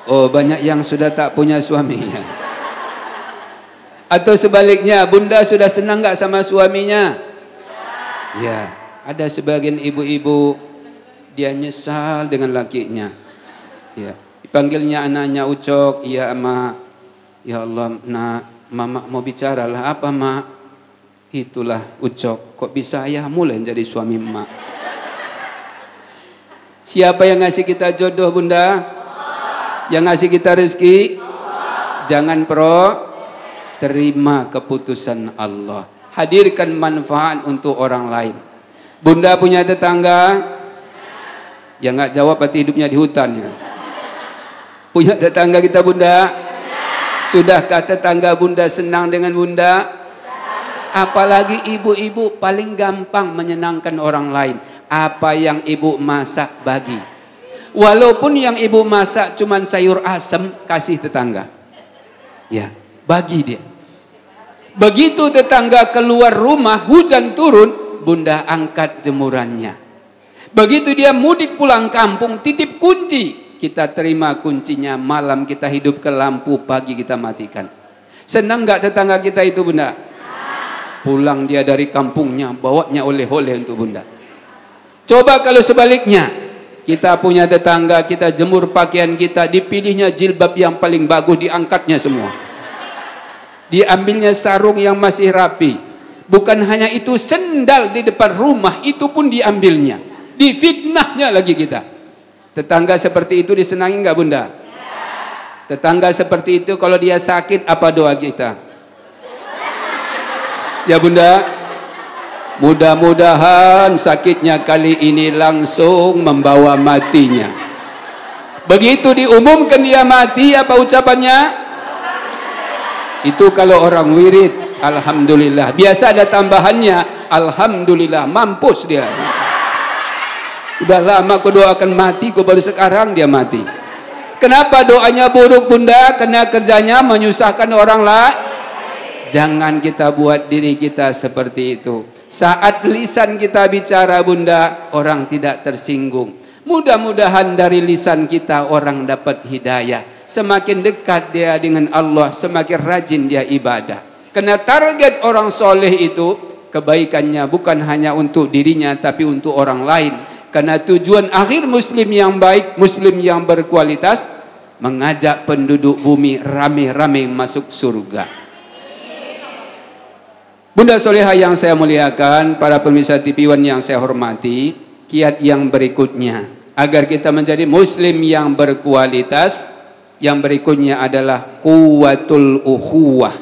G: Oh, banyak yang sudah tak punya suaminya. Atau sebaliknya, bunda sudah senang gak sama suaminya? Ya, ada sebagian ibu-ibu dia nyesal dengan lakinya. Ya, dipanggilnya anaknya Ucok, iya emak. Ya Allah, nak, mama mau bicara lah. Apa mak? Itulah Ucok. Kok bisa ayah mulai jadi suami emak? Siapa yang ngasih kita jodoh bunda? Yang ngasih kita rezeki? Jangan terima keputusan Allah. Hadirkan manfaat untuk orang lain. Bunda punya tetangga? Yang nggak jawab berarti hidupnya di hutan ya. Punya tetangga kita bunda? Sudahkah tetangga bunda senang dengan bunda? Apalagi ibu-ibu paling gampang menyenangkan orang lain. Apa yang ibu masak bagi. Walaupun yang ibu masak cuman sayur asem, kasih tetangga. Ya, bagi dia. Begitu tetangga keluar rumah, hujan turun, bunda angkat jemurannya. Begitu dia mudik pulang kampung, titip kunci, kita terima kuncinya. Malam kita hidup ke lampu, pagi kita matikan. Senang gak tetangga kita itu bunda? Pulang dia dari kampungnya, bawanya oleh-oleh untuk bunda. Coba kalau sebaliknya, kita punya tetangga, kita jemur pakaian kita, dipilihnya jilbab yang paling bagus, diangkatnya semua. Diambilnya sarung yang masih rapi. Bukan hanya itu, sendal di depan rumah itu pun diambilnya. Difitnahnya lagi kita. Tetangga seperti itu disenangi enggak bunda? Tetangga seperti itu kalau dia sakit, apa doa kita? Ya bunda? Mudah-mudahan sakitnya kali ini langsung membawa matinya. Begitu diumumkan dia mati, apa ucapannya? Itu kalau orang wirid, alhamdulillah. Biasa ada tambahannya, alhamdulillah, mampus dia. Udah lama kau doakan mati, kau baru sekarang dia mati. Kenapa doanya buruk bunda? Karena kerjanya menyusahkan orang lain. Jangan kita buat diri kita seperti itu. Saat lisan kita bicara bunda, orang tidak tersinggung. Mudah-mudahan dari lisan kita orang dapat hidayah. Semakin dekat dia dengan Allah, semakin rajin dia ibadah. Karena target orang soleh itu, kebaikannya bukan hanya untuk dirinya, tapi untuk orang lain. Karena tujuan akhir muslim yang baik, muslim yang berkualitas, mengajak penduduk bumi rame-rame masuk surga. Bunda solehah yang saya muliakan, para pemirsa TV One yang saya hormati, kiat yang berikutnya, agar kita menjadi muslim yang berkualitas, yang berikutnya adalah quwwatul ukhuwah.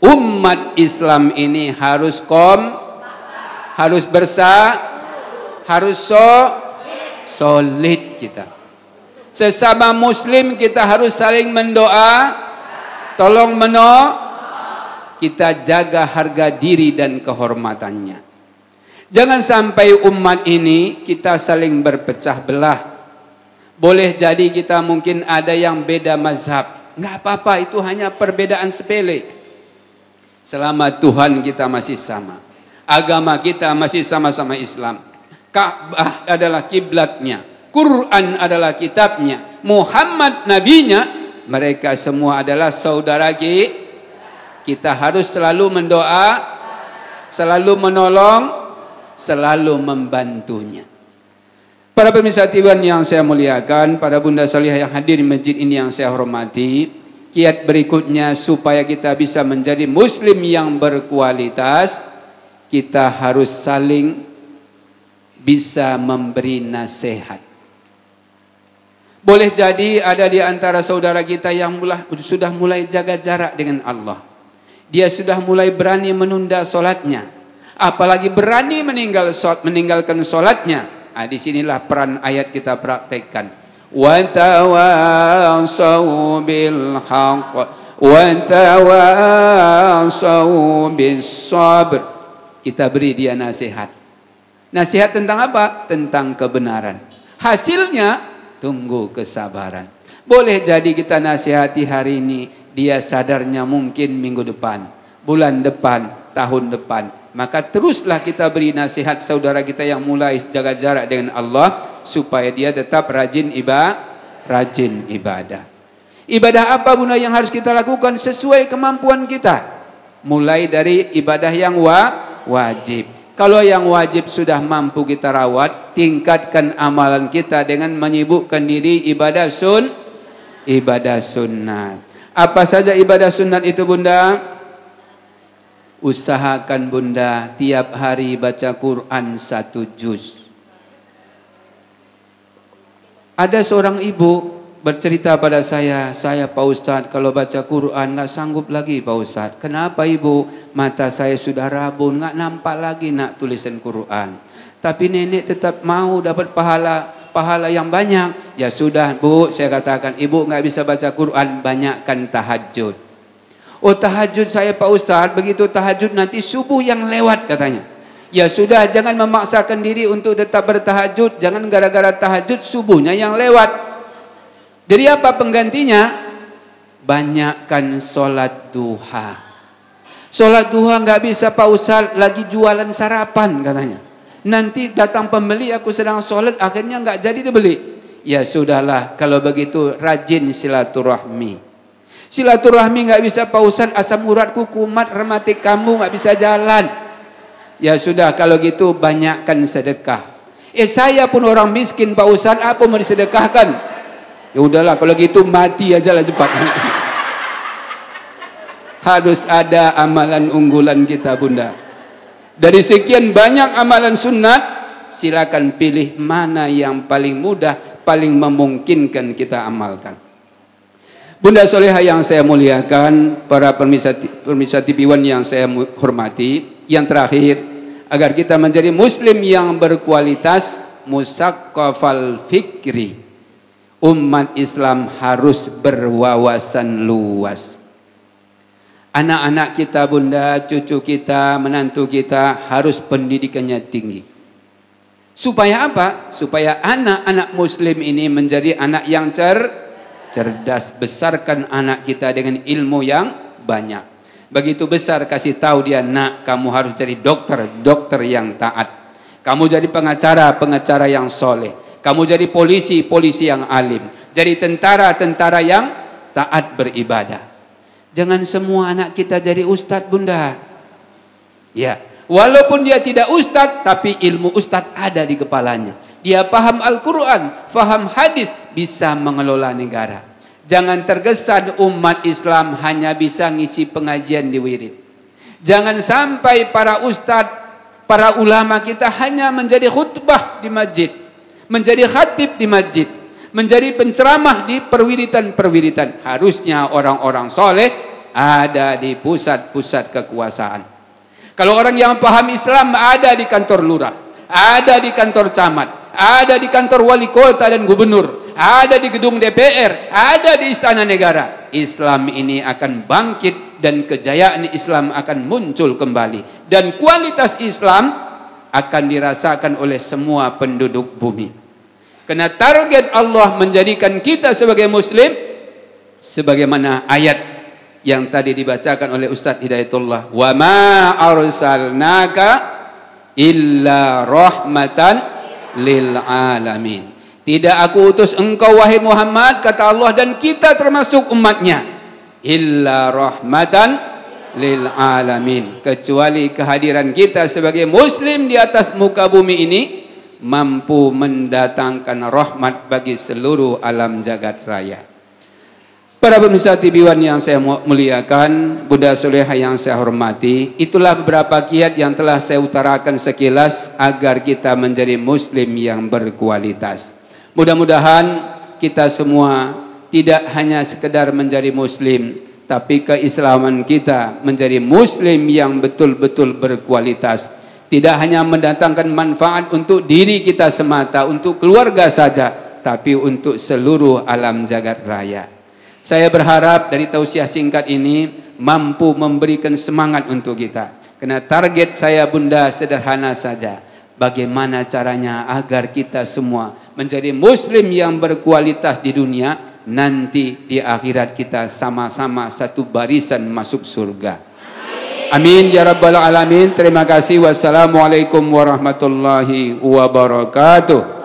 G: Umat Islam ini harus harus solid kita. Sesama muslim kita harus saling mendoa, tolong kita jaga harga diri dan kehormatannya. Jangan sampai umat ini kita saling berpecah belah. Boleh jadi kita mungkin ada yang beda mazhab, nggak apa-apa, itu hanya perbedaan sepele. Selama Tuhan kita masih sama, agama kita masih sama-sama Islam, Ka'bah adalah kiblatnya, Quran adalah kitabnya, Muhammad nabinya, mereka semua adalah saudara kita. Harus selalu mendoa, selalu menolong, selalu membantunya. Para pemirsa TV yang saya muliakan, para bunda salihah yang hadir di masjid ini yang saya hormati, kiat berikutnya supaya kita bisa menjadi muslim yang berkualitas, kita harus saling bisa memberi nasihat. Boleh jadi ada di antara saudara kita yang sudah mulai jaga jarak dengan Allah. Dia sudah mulai berani menunda solatnya, apalagi berani meninggalkan solatnya. Nah, disinilah peran ayat kita praktekkan. Wa tawasau bil haqq wa tawasau bis sabr. Kita beri dia nasihat. Nasihat tentang apa? Tentang kebenaran. Hasilnya tunggu kesabaran. Boleh jadi kita nasihati hari ini, dia sadarnya mungkin minggu depan, bulan depan, tahun depan. Maka teruslah kita beri nasihat saudara kita yang mulai jaga jarak dengan Allah, supaya dia tetap rajin ibadah. Ibadah apa bunda yang harus kita lakukan sesuai kemampuan kita? Mulai dari ibadah yang wajib. Kalau yang wajib sudah mampu kita rawat, tingkatkan amalan kita dengan menyibukkan diri ibadah sunnat. Apa saja ibadah sunnat itu bunda? Usahakan bunda tiap hari baca Quran 1 juz. Ada seorang ibu bercerita pada saya Pak Ustadz, kalau baca Quran nggak sanggup lagi Pak Ustadz. Kenapa ibu? Mata saya sudah rabun, nggak nampak lagi nak tulisan Quran. Tapi nenek tetap mau dapat pahala yang banyak. Ya sudah bu, saya katakan ibu nggak bisa baca Quran, banyakkan tahajud. Oh tahajud saya Pak Ustadz, begitu tahajud nanti subuh yang lewat katanya. Ya sudah, jangan memaksakan diri untuk tetap bertahajud, jangan gara-gara tahajud subuhnya yang lewat. Jadi apa penggantinya? Banyakkan sholat duha. Sholat duha nggak bisa Pak Ustadz, lagi jualan sarapan katanya. Nanti datang pembeli, aku sedang sholat, akhirnya nggak jadi dibeli. Ya sudahlah, kalau begitu rajin silaturahmi. Silaturahmi nggak bisa Pak Ustadz, asam uratku kumat, rematik kamu nggak bisa jalan. Ya sudah, kalau gitu banyakkan sedekah. Saya pun orang miskin Pak Ustadz, apa mau disedekahkan? Ya udahlah, kalau gitu mati aja lah cepat. Harus ada amalan unggulan kita bunda. Dari sekian banyak amalan sunat, silakan pilih mana yang paling mudah, paling memungkinkan kita amalkan. Bunda solehah yang saya muliakan, para pemirsa TV One yang saya hormati, yang terakhir, agar kita menjadi muslim yang berkualitas, musaqqafal fikri. Umat Islam harus berwawasan luas. Anak-anak kita bunda, cucu kita, menantu kita harus pendidikannya tinggi. Supaya apa? Supaya anak-anak muslim ini menjadi anak yang cerdas. Besarkan anak kita dengan ilmu yang banyak. Begitu besar kasih tahu dia, nak kamu harus jadi dokter yang taat. Kamu jadi pengacara yang soleh. Kamu jadi polisi yang alim. Jadi tentara yang taat beribadah. Jangan semua anak kita jadi ustadz bunda. Ya, walaupun dia tidak ustadz, tapi ilmu ustadz ada di kepalanya. Dia paham Al-Quran, paham hadis, bisa mengelola negara. Jangan terkesan umat Islam hanya bisa ngisi pengajian di wirid. Jangan sampai para ustadz, para ulama kita hanya menjadi khutbah di masjid, menjadi khatib di masjid, menjadi penceramah di perwiritan. Harusnya orang-orang soleh ada di pusat-pusat kekuasaan. Kalau orang yang paham Islam ada di kantor lurah, ada di kantor camat, ada di kantor wali kota dan gubernur, ada di gedung DPR, ada di istana negara. Islam ini akan bangkit dan kejayaan Islam akan muncul kembali. Dan kualitas Islam akan dirasakan oleh semua penduduk bumi. Karena target Allah menjadikan kita sebagai muslim, sebagaimana ayat yang tadi dibacakan oleh Ustadz Hidayatullah, wa ma arsalnaka illa rahmatan lil alamin. Tidak aku utus engkau wahai Muhammad, kata Allah, dan kita termasuk umatnya, illa rahmatan lil alamin, kecuali kehadiran kita sebagai muslim di atas muka bumi ini mampu mendatangkan rahmat bagi seluruh alam jagat raya. Para pemirsa TV One yang saya muliakan, Bunda Soleha yang saya hormati, itulah beberapa kiat yang telah saya utarakan sekilas agar kita menjadi muslim yang berkualitas. Mudah-mudahan kita semua tidak hanya sekedar menjadi muslim, tapi keislaman kita menjadi muslim yang betul-betul berkualitas. Tidak hanya mendatangkan manfaat untuk diri kita semata, untuk keluarga saja, tapi untuk seluruh alam jagat raya. Saya berharap dari tausiah singkat ini mampu memberikan semangat untuk kita. Karena target saya Bunda sederhana saja. Bagaimana caranya agar kita semua menjadi muslim yang berkualitas di dunia, nanti di akhirat kita sama-sama satu barisan masuk surga. Amin ya rabbal alamin. Terima kasih. Wassalamualaikum warahmatullahi wabarakatuh.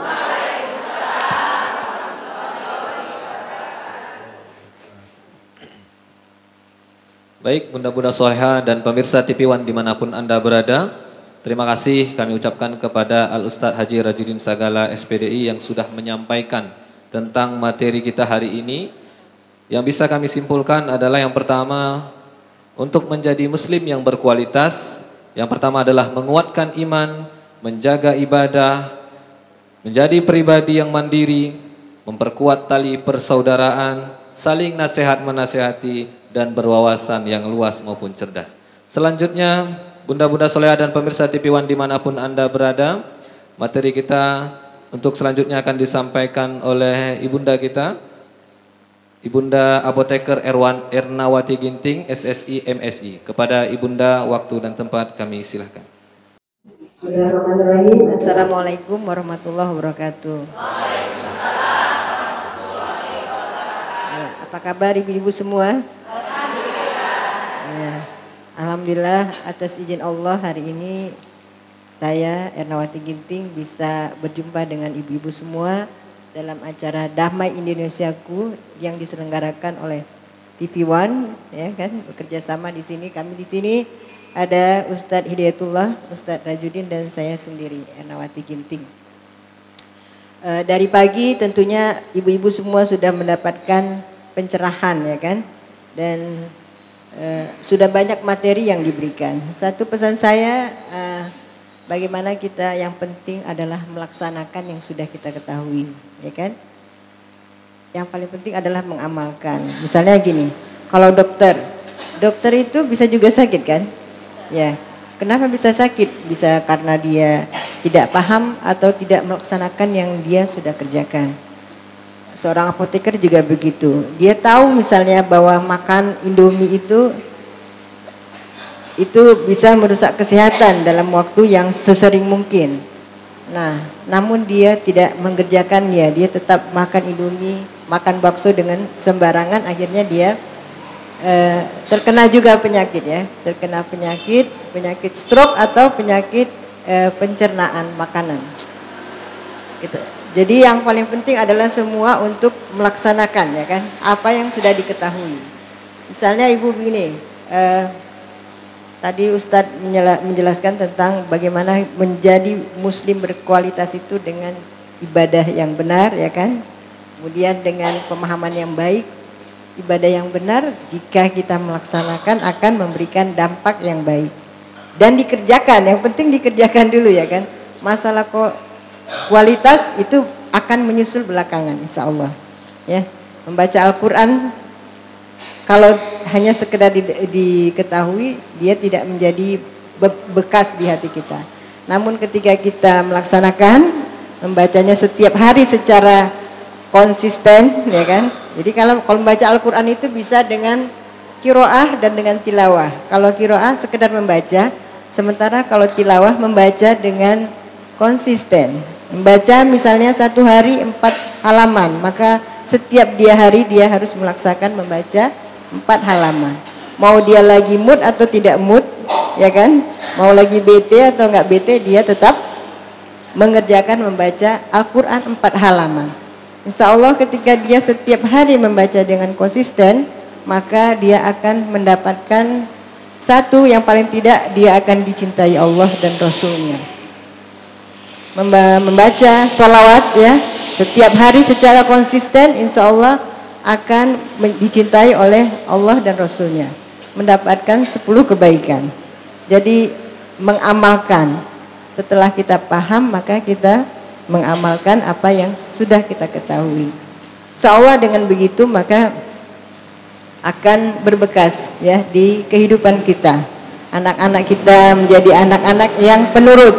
C: Baik, Bunda-Bunda Soleha dan pemirsa TV One dimanapun Anda berada, terima kasih kami ucapkan kepada Al-Ustadz Haji Rajudin Sagala SPDI yang sudah menyampaikan tentang materi kita hari ini. Yang bisa kami simpulkan adalah yang pertama, untuk menjadi muslim yang berkualitas, yang pertama adalah menguatkan iman, menjaga ibadah, menjadi pribadi yang mandiri, memperkuat tali persaudaraan, saling nasihat menasihati, dan berwawasan yang luas maupun cerdas. Selanjutnya, Bunda-Bunda Soleha dan pemirsa TV One dimanapun Anda berada, materi kita untuk selanjutnya akan disampaikan oleh Ibunda kita, Ibunda Apoteker Ernawati Ginting, SSI MSI. Kepada Ibunda, waktu dan tempat kami silakan.
H: Assalamualaikum warahmatullahi wabarakatuh. Apa kabar ibu-ibu semua? Alhamdulillah atas izin Allah hari ini saya Ernawati Ginting bisa berjumpa dengan ibu-ibu semua dalam acara Damai Indonesiaku yang diselenggarakan oleh TV One, ya kan, bekerja sama di sini. Kami di sini ada Ustadz Hidayatullah, Ustadz Rajudin, dan saya sendiri Ernawati Ginting. Dari pagi tentunya ibu-ibu semua sudah mendapatkan pencerahan, ya kan, dan sudah banyak materi yang diberikan. Satu pesan saya, bagaimana kita yang penting adalah melaksanakan yang sudah kita ketahui, ya kan. Yang paling penting adalah mengamalkan. Misalnya gini, kalau dokter itu bisa juga sakit kan? Ya, kenapa bisa sakit? Bisa karena dia tidak paham atau tidak melaksanakan yang dia sudah kerjakan. Seorang apoteker juga begitu. Dia tahu misalnya bahwa makan Indomie itu bisa merusak kesehatan dalam waktu yang sesering mungkin. Nah, namun dia tidak mengerjakannya. Dia tetap makan Indomie, makan bakso dengan sembarangan. Akhirnya dia terkena juga penyakit, ya. Terkena penyakit stroke atau penyakit pencernaan makanan. Gitu. Jadi yang paling penting adalah semua untuk melaksanakan, ya kan, apa yang sudah diketahui. Misalnya ibu begini, tadi Ustadz menjelaskan tentang bagaimana menjadi muslim berkualitas itu dengan ibadah yang benar, ya kan. Kemudian dengan pemahaman yang baik, ibadah yang benar jika kita melaksanakan akan memberikan dampak yang baik. Dan dikerjakan, yang penting dikerjakan dulu, ya kan. Masalah kualitas itu akan menyusul belakangan, insya Allah. Ya, membaca Al-Quran kalau hanya sekedar diketahui, dia tidak menjadi bekas di hati kita. Namun ketika kita melaksanakan, membacanya setiap hari secara konsisten, ya kan? Jadi kalau membaca Al-Quran itu bisa dengan qiraah dan dengan tilawah. Kalau qiraah sekedar membaca, sementara kalau tilawah membaca dengan konsisten. Membaca misalnya satu hari 4 halaman, maka setiap hari dia harus melaksanakan membaca 4 halaman. Mau dia lagi mood atau tidak mood, ya kan? Mau lagi bete atau enggak bete, dia tetap mengerjakan membaca Al-Quran 4 halaman. Insya Allah ketika dia setiap hari membaca dengan konsisten, maka dia akan mendapatkan satu, yang paling tidak dia akan dicintai Allah dan Rasulnya. Membaca sholawat ya setiap hari secara konsisten, insya Allah akan dicintai oleh Allah dan Rasulnya, mendapatkan 10 kebaikan. Jadi mengamalkan, setelah kita paham maka kita mengamalkan apa yang sudah kita ketahui. Insya Allah dengan begitu maka akan berbekas ya di kehidupan kita. Anak-anak kita menjadi anak-anak yang penurut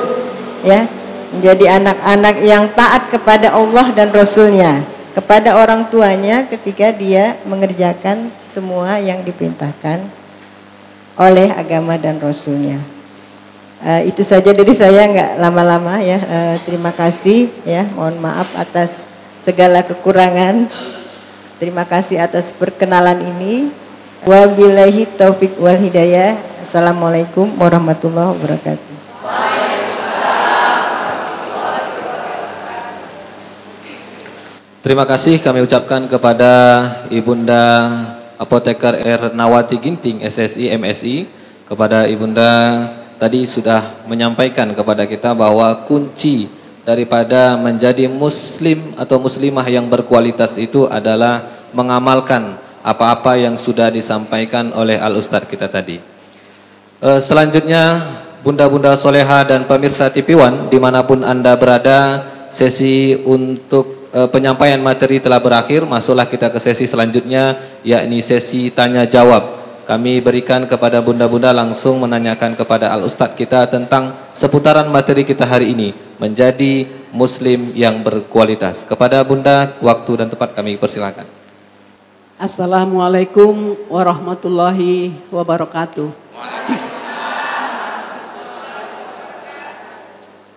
H: ya, menjadi anak-anak yang taat kepada Allah dan Rasulnya, kepada orang tuanya ketika dia mengerjakan semua yang diperintahkan oleh agama dan Rasulnya. Itu saja dari saya, nggak lama-lama ya. Terima kasih ya, mohon maaf atas segala kekurangan. Terima kasih atas perkenalan ini. Wabillahi taufik wal hidayah. Assalamualaikum warahmatullahi wabarakatuh.
C: Terima kasih kami ucapkan kepada Ibunda Apoteker Ernawati Ginting SSI MSI, kepada Ibunda tadi sudah menyampaikan kepada kita bahwa kunci daripada menjadi muslim atau muslimah yang berkualitas itu adalah mengamalkan apa-apa yang sudah disampaikan oleh Al-Ustadz kita tadi. Selanjutnya bunda-bunda soleha dan pemirsa TV One dimanapun Anda berada, sesi untuk penyampaian materi telah berakhir. Masuklah kita ke sesi selanjutnya, yakni sesi tanya jawab. Kami berikan kepada bunda-bunda langsung menanyakan kepada Al-Ustadz kita tentang seputaran materi kita hari ini, menjadi muslim yang berkualitas. Kepada bunda, waktu dan tempat kami persilakan.
I: Assalamualaikum warahmatullahi wabarakatuh.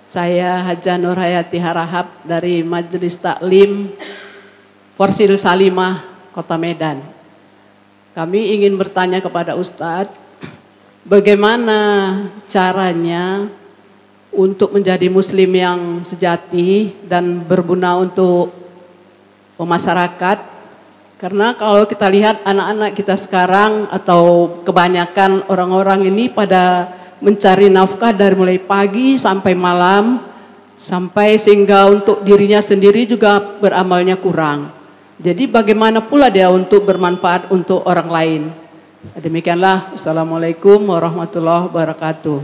I: Saya Haja Nurhayati Harahap dari Majelis Taklim Forsil Salimah, Kota Medan. Kami ingin bertanya kepada Ustadz, bagaimana caranya untuk menjadi muslim yang sejati dan berguna untuk masyarakat? Karena kalau kita lihat anak-anak kita sekarang atau kebanyakan orang-orang ini pada mencari nafkah dari mulai pagi sampai malam, sampai sehingga untuk dirinya sendiri juga beramalnya kurang. Jadi bagaimana pula dia untuk bermanfaat untuk orang lain? Demikianlah. Assalamualaikum warahmatullahi wabarakatuh.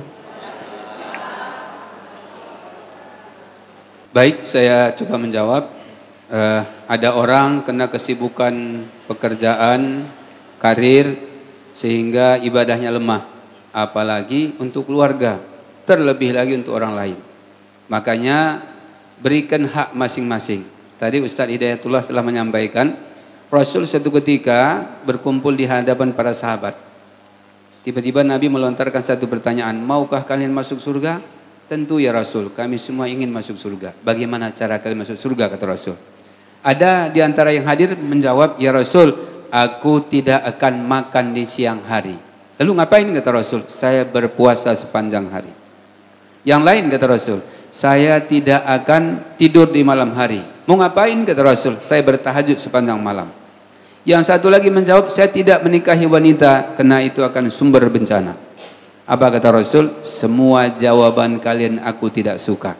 G: Baik, saya coba menjawab. Ada orang kena kesibukan pekerjaan, karir, sehingga ibadahnya lemah. Apalagi untuk keluarga, terlebih lagi untuk orang lain. Makanya berikan hak masing-masing. Tadi Ustadz Hidayatullah telah menyampaikan, Rasul suatu ketika berkumpul di hadapan para sahabat. Tiba-tiba Nabi melontarkan satu pertanyaan, maukah kalian masuk surga? Tentu ya Rasul, kami semua ingin masuk surga. Bagaimana cara kalian masuk surga, kata Rasul. Ada di antara yang hadir menjawab, ya Rasul, aku tidak akan makan di siang hari. Lalu ngapain, kata Rasul? Saya berpuasa sepanjang hari. Yang lain, kata Rasul, saya tidak akan tidur di malam hari. Mau ngapain, kata Rasul? Saya bertahajud sepanjang malam. Yang satu lagi menjawab, saya tidak menikahi wanita karena itu akan sumber bencana. Apa kata Rasul? Semua jawaban kalian aku tidak suka.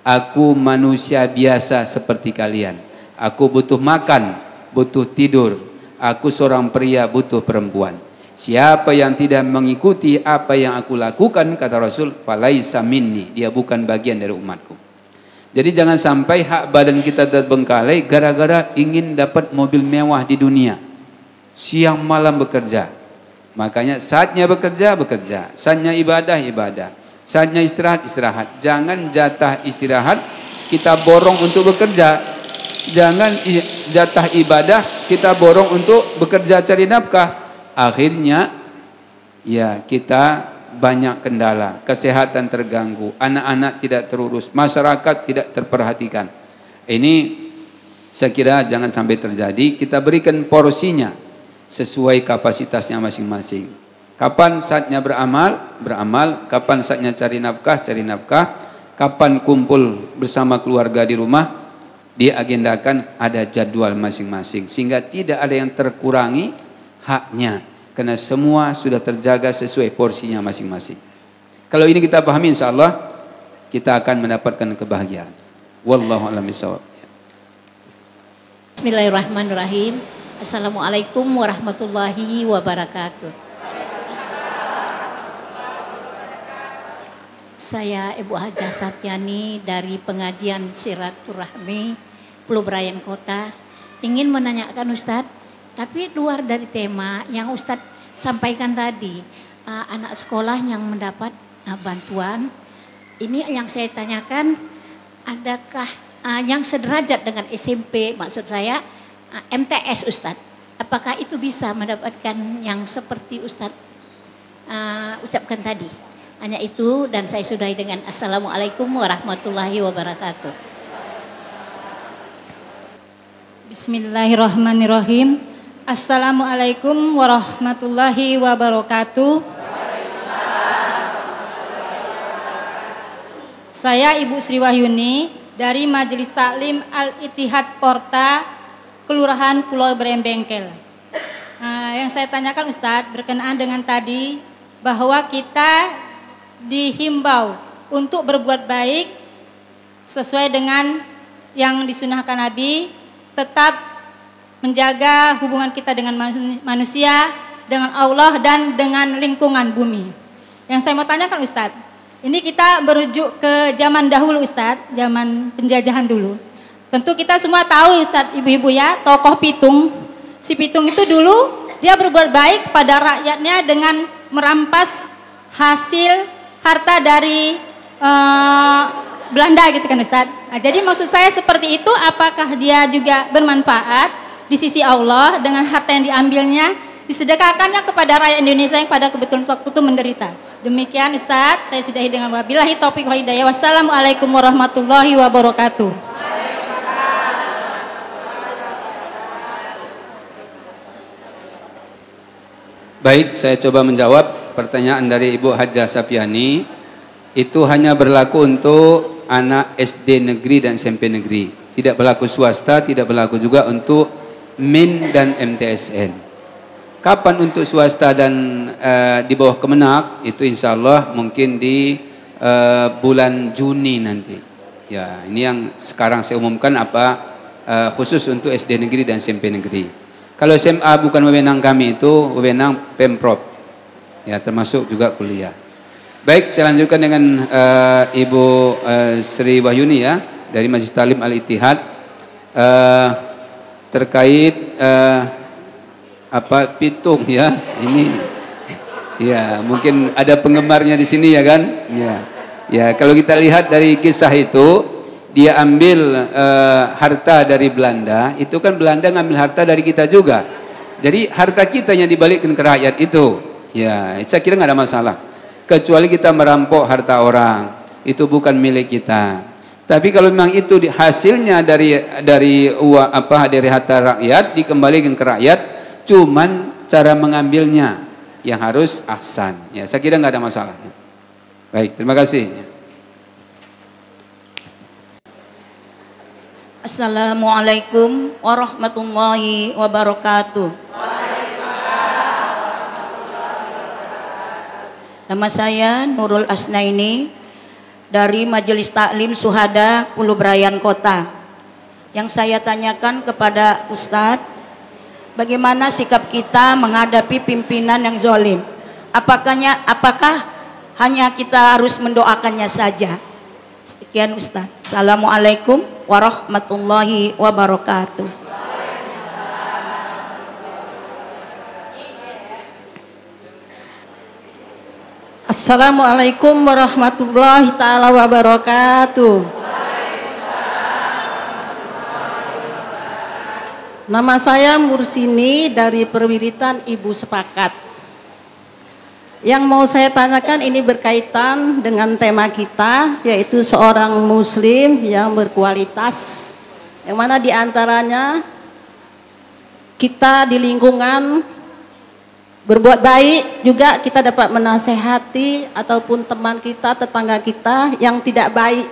G: Aku manusia biasa seperti kalian. Aku butuh makan, butuh tidur. Aku seorang pria, butuh perempuan. Siapa yang tidak mengikuti apa yang aku lakukan, kata Rasul, falaisa minni, dia bukan bagian dari umatku. Jadi jangan sampai hak badan kita terbengkalai gara-gara ingin dapat mobil mewah di dunia. Siang malam bekerja. Makanya saatnya bekerja, bekerja. Saatnya ibadah, ibadah. Saatnya istirahat, istirahat. Jangan jatah istirahat kita borong untuk bekerja. Jangan jatah ibadah kita borong untuk bekerja cari nafkah. Akhirnya ya kita banyak kendala. Kesehatan terganggu, anak-anak tidak terurus, masyarakat tidak terperhatikan. Ini saya kira jangan sampai terjadi. Kita berikan porsinya sesuai kapasitasnya masing-masing. Kapan saatnya beramal, beramal. Kapan saatnya cari nafkah, cari nafkah. Kapan kumpul bersama keluarga di rumah, diagendakan ada jadwal masing-masing. Sehingga tidak ada yang terkurangi haknya. Karena semua sudah terjaga sesuai porsinya masing-masing. Kalau ini kita pahami, insya Allah kita akan mendapatkan kebahagiaan. Wallahu a'lam bishawab.
J: Bismillahirrahmanirrahim. Assalamualaikum warahmatullahi wabarakatuh. Saya Ibu Hajah Sapiani dari pengajian Silaturahmi Pulau Brayan Kota. Ingin menanyakan Ustadz, tapi luar dari tema yang Ustadz sampaikan tadi, anak sekolah yang mendapat bantuan. Ini yang saya tanyakan, adakah yang sederajat dengan SMP, maksud saya MTS Ustadz, apakah itu bisa mendapatkan yang seperti Ustadz ucapkan tadi? Hanya itu, dan saya sudahi dengan Assalamualaikum warahmatullahi wabarakatuh.
E: Bismillahirrahmanirrahim. Assalamualaikum warahmatullahi wabarakatuh. Saya Ibu Sri Wahyuni dari Majelis Taklim Al-Ittihad Porta, Kelurahan Pulau Brayan Bengkel. Yang saya tanyakan Ustadz berkenaan dengan tadi bahwa kita dihimbau untuk berbuat baik sesuai dengan yang disunahkan Nabi, tetap menjaga hubungan kita dengan manusia, dengan Allah dan dengan lingkungan bumi. Yang saya mau tanyakan Ustadz, ini kita merujuk ke zaman dahulu Ustadz, zaman penjajahan dulu. Tentu kita semua tahu Ustadz, ibu-ibu ya, tokoh Pitung. Si Pitung itu dulu dia berbuat baik pada rakyatnya dengan merampas hasil harta dari Belanda gitu kan Ustadz. Nah, jadi maksud saya seperti itu, apakah dia juga bermanfaat di sisi Allah dengan harta yang diambilnya disedekahkannya kepada rakyat Indonesia yang pada kebetulan waktu itu menderita. Demikian Ustadz, saya sudahi dengan wabillahi taufiq wal hidayah. Wassalamualaikum warahmatullahi wabarakatuh.
G: Baik, saya coba menjawab pertanyaan dari Ibu Hajah Sapiani. Itu hanya berlaku untuk anak SD negeri dan SMP negeri. Tidak berlaku swasta, tidak berlaku juga untuk MIN dan MTSN. Kapan untuk swasta dan di bawah Kemenak? Itu insya Allah mungkin di bulan Juni nanti. Ya, ini yang sekarang saya umumkan khusus untuk SD negeri dan SMP negeri. Kalau SMA bukan wewenang kami, itu wewenang Pemprov. Ya, termasuk juga kuliah. Baik, saya lanjutkan dengan Ibu Sri Wahyuni ya dari Majelis Taklim Al-Ittihad terkait Pitung ya. Ini ya mungkin ada penggemarnya di sini ya kan? Ya. Ya, kalau kita lihat dari kisah itu, dia ambil harta dari Belanda, itu kan Belanda ngambil harta dari kita juga. Jadi harta kita yang dibalikkan ke rakyat itu. Ya, saya kira nggak ada masalah. Kecuali kita merampok harta orang, itu bukan milik kita. Tapi kalau memang itu hasilnya dari uang dari harta rakyat dikembalikan ke rakyat, cuman cara mengambilnya yang harus ahsan. Ya, saya kira nggak ada masalah. Baik, terima kasih.
J: Assalamualaikum warahmatullahi wabarakatuh. Nama saya Nurul Asnaini dari Majelis Taklim Suhada Pulau Brayan Kota. Yang saya tanyakan kepada Ustadz, bagaimana sikap kita menghadapi pimpinan yang zalim? Apakah hanya kita harus mendoakannya saja? Sekian Ustadz. Assalamualaikum warahmatullahi wabarakatuh.
B: Assalamualaikum warahmatullahi taala wabarakatuh. Nama saya Mursini dari Perwiritan Ibu Sepakat. Yang mau saya tanyakan ini berkaitan dengan tema kita, yaitu seorang muslim yang berkualitas, yang mana diantaranya kita di lingkungan berbuat baik, juga kita dapat menasehati ataupun teman kita, tetangga kita yang tidak baik.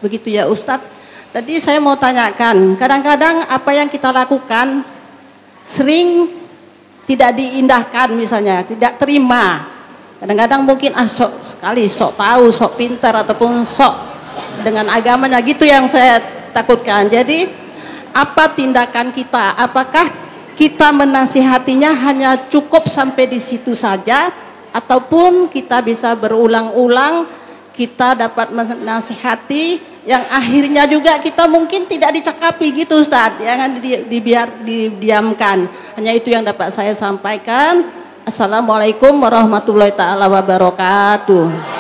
B: Begitu ya Ustadz. Tadi saya mau tanyakan, kadang-kadang apa yang kita lakukan sering tidak diindahkan, misalnya tidak terima. Kadang-kadang mungkin sok sekali, sok tahu, sok pintar, ataupun sok dengan agamanya, gitu yang saya takutkan. Jadi apa tindakan kita? Apakah kita menasihatinya hanya cukup sampai di situ saja, ataupun kita bisa berulang-ulang, kita dapat menasihati yang akhirnya juga kita mungkin tidak dicakapi gitu Ustaz, jangan didiamkan. Hanya itu yang dapat saya sampaikan. Assalamualaikum warahmatullahi taala wabarakatuh.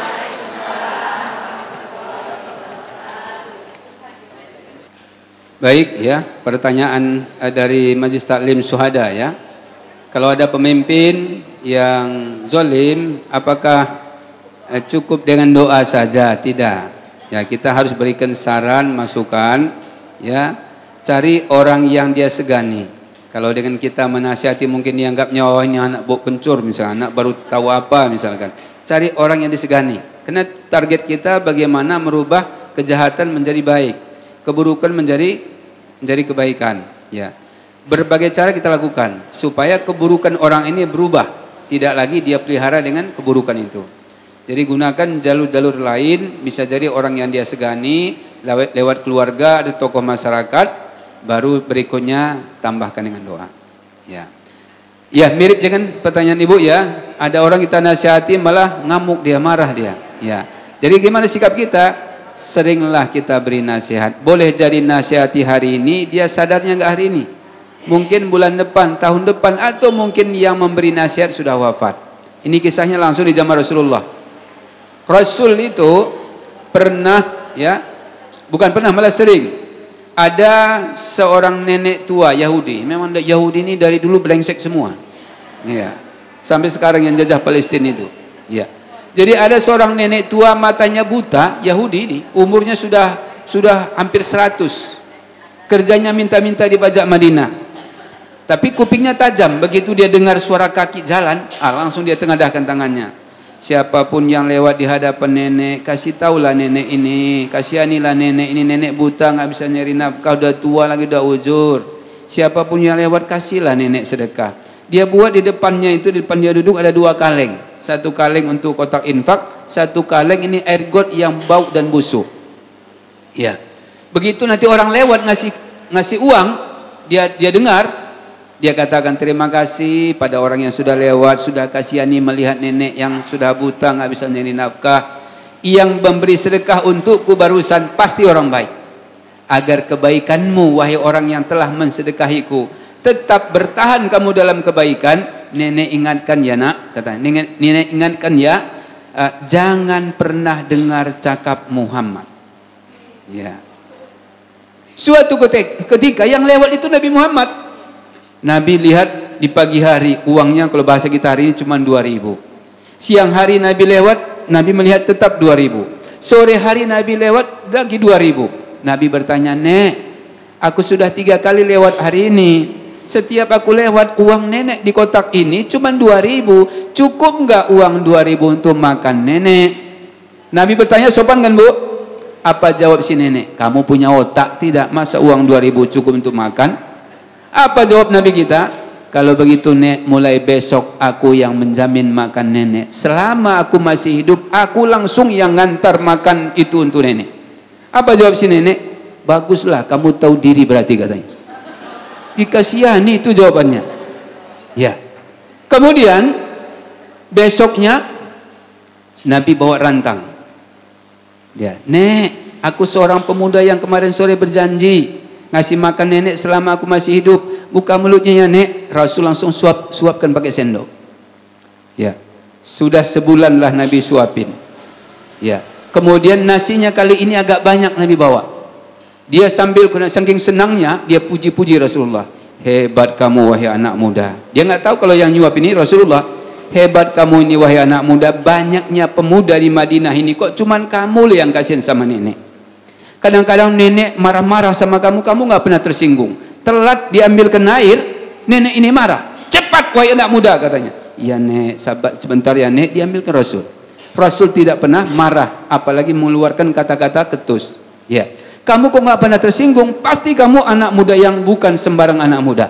G: Baik ya, pertanyaan dari Majelis Taklim Syuhada ya. Kalau ada pemimpin yang zalim, apakah cukup dengan doa saja? Tidak. Ya, kita harus berikan saran, masukan ya. Cari orang yang dia segani. Kalau dengan kita menasihati mungkin dianggapnya oh ini anak bau kencur misalnya, anak baru tahu apa misalkan. Cari orang yang disegani. Karena target kita bagaimana merubah kejahatan menjadi baik, keburukan menjadi kebaikan ya. Berbagai cara kita lakukan supaya keburukan orang ini berubah, tidak lagi dia pelihara dengan keburukan itu. Jadi gunakan jalur-jalur lain, bisa jadi orang yang dia segani lewat keluarga, ada tokoh masyarakat, baru berikutnya tambahkan dengan doa ya. Ya, mirip dengan pertanyaan Ibu ya. Ada orang kita nasihati malah ngamuk dia, marah dia ya. Jadi gimana sikap kita? Seringlah kita beri nasihat. Boleh jadi nasihati hari ini, dia sadarnya enggak hari ini, mungkin bulan depan, tahun depan, atau mungkin yang memberi nasihat sudah wafat. Ini kisahnya langsung di zaman Rasulullah. Rasul itu pernah ya, bukan pernah, malah sering, ada seorang nenek tua Yahudi. Memang Yahudi ini dari dulu brengsek semua ya, sampai sekarang yang jajah Palestina itu ya. Jadi ada seorang nenek tua matanya buta Yahudi ini, umurnya sudah hampir 100. Kerjanya minta-minta di pajak Madinah. Tapi kupingnya tajam, begitu dia dengar suara kaki jalan, langsung dia tengadahkan tangannya. Siapapun yang lewat di hadapan nenek, kasih tahulah nenek ini, kasihanilah nenek ini, nenek buta nggak bisa nyari nafkah, udah tua lagi, udah ujur. Siapapun yang lewat kasihlah nenek sedekah. Dia buat di depannya itu, di depan dia duduk ada 2 kaleng. Satu kaleng untuk kotak infak, satu kaleng ini air got yang bau dan busuk. Ya. Begitu nanti orang lewat ngasih uang, dia dengar, dia katakan terima kasih pada orang yang sudah lewat, sudah kasihani melihat nenek yang sudah buta nggak bisa nyari nafkah. Yang memberi sedekah untukku barusan pasti orang baik. Agar kebaikanmu wahai orang yang telah mensedekahiku tetap bertahan kamu dalam kebaikan. Nenek ingatkan ya nak, kata nenek ingatkan ya, jangan pernah dengar cakap Muhammad. Ya. Suatu ketika yang lewat itu Nabi Muhammad. Nabi lihat di pagi hari uangnya, kalau bahasa kita hari ini cuma 2.000. Siang hari Nabi lewat, Nabi melihat tetap 2.000. Sore hari Nabi lewat lagi 2.000. Nabi bertanya, "Nek, aku sudah 3 kali lewat hari ini. Setiap aku lewat uang nenek di kotak ini cuma 2.000. Cukup enggak uang 2.000 untuk makan nenek?" Nabi bertanya sopan kan Bu? Apa jawab si nenek? "Kamu punya otak tidak? Masa uang 2.000 cukup untuk makan?" Apa jawab Nabi kita? "Kalau begitu Nek, mulai besok aku yang menjamin makan nenek. Selama aku masih hidup, aku langsung yang ngantar makan itu untuk nenek." Apa jawab si nenek? "Baguslah, kamu tahu diri berarti," katanya. Dikasihani itu jawabannya. Ya. Kemudian besoknya Nabi bawa rantang. Ya, "Nek, aku seorang pemuda yang kemarin sore berjanji ngasih makan nenek selama aku masih hidup. Buka mulutnya ya Nek." Rasul langsung suapkan pakai sendok. Ya. Sudah sebulan lah Nabi suapin. Ya. Kemudian nasinya kali ini agak banyak Nabi bawa. Dia sambil saking senangnya dia puji-puji Rasulullah. Hebat kamu wahai anak muda. Dia nggak tahu kalau yang nyuap ini Rasulullah. Hebat kamu ini wahai anak muda. Banyaknya pemuda di Madinah ini kok cuman kamu yang kasihan sama nenek. Kadang-kadang nenek marah-marah sama kamu, kamu nggak pernah tersinggung. Telat diambilkan air, nenek ini marah. Cepat wahai anak muda katanya. Ya nek, sabar sebentar ya nek, diambilkan Rasul. Rasul tidak pernah marah, apalagi mengeluarkan kata-kata ketus. Ya, kamu kok nggak pernah tersinggung? Pasti kamu anak muda yang bukan sembarang anak muda.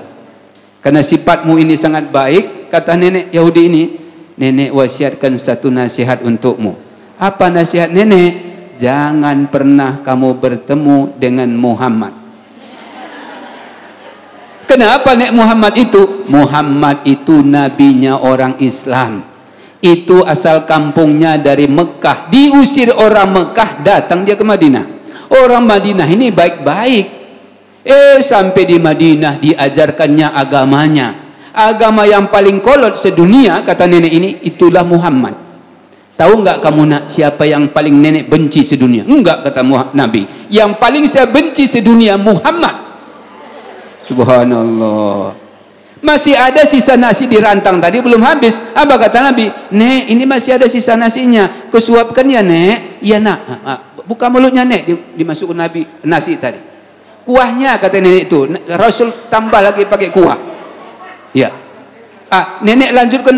G: Karena sifatmu ini sangat baik, kata nenek Yahudi ini. Nenek wasiatkan satu nasihat untukmu. Apa nasihat nenek? Jangan pernah kamu bertemu dengan Muhammad. Kenapa nek Muhammad itu? Muhammad itu nabinya orang Islam. Itu asal kampungnya dari Mekah. Diusir orang Mekah, datang dia ke Madinah. Orang Madinah ini baik-baik. Sampai di Madinah diajarkannya agamanya. Agama yang paling kolot sedunia, kata nenek ini, itulah Muhammad. Tahu nggak kamu nak siapa yang paling nenek benci sedunia? Enggak, kata Nabi. Yang paling saya benci sedunia Muhammad. Subhanallah. Masih ada sisa nasi di rantang tadi belum habis. Apa kata Nabi? Nek, ini masih ada sisa nasinya. Kesuapkan ya nek. Ya nak. Buka mulutnya nek. Dimasukkan Nabi nasi tadi. Kuahnya kata nenek itu. Rasul tambah lagi pakai kuah. Ya. Nenek lanjutkan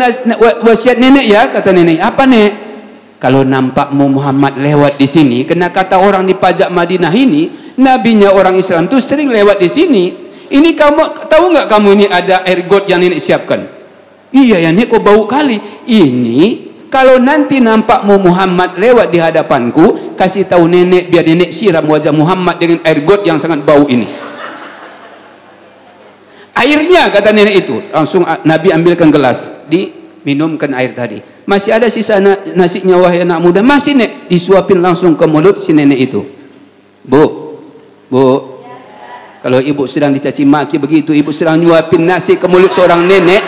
G: wasiat nenek ya, kata nenek. Apa nek? Kalau nampakmu Muhammad lewat di sini, kena kata orang di pajak Madinah ini, nabinya orang Islam tuh sering lewat di sini. Ini kamu tahu nggak kamu ini ada air got yang nenek siapkan? Iya ya nek, kok bau kali. Ini kalau nanti nampakmu Muhammad lewat di hadapanku, kasih tahu nenek biar nenek siram wajah Muhammad dengan air got yang sangat bau ini. Airnya kata nenek itu, langsung Nabi ambilkan gelas, diminumkan air tadi. Masih ada sisa nasinya wahai anak muda, masih nek, disuapin langsung ke mulut si nenek itu. Bu. Kalau ibu sedang dicaci maki begitu, ibu sedang nyuapin nasi ke mulut seorang nenek,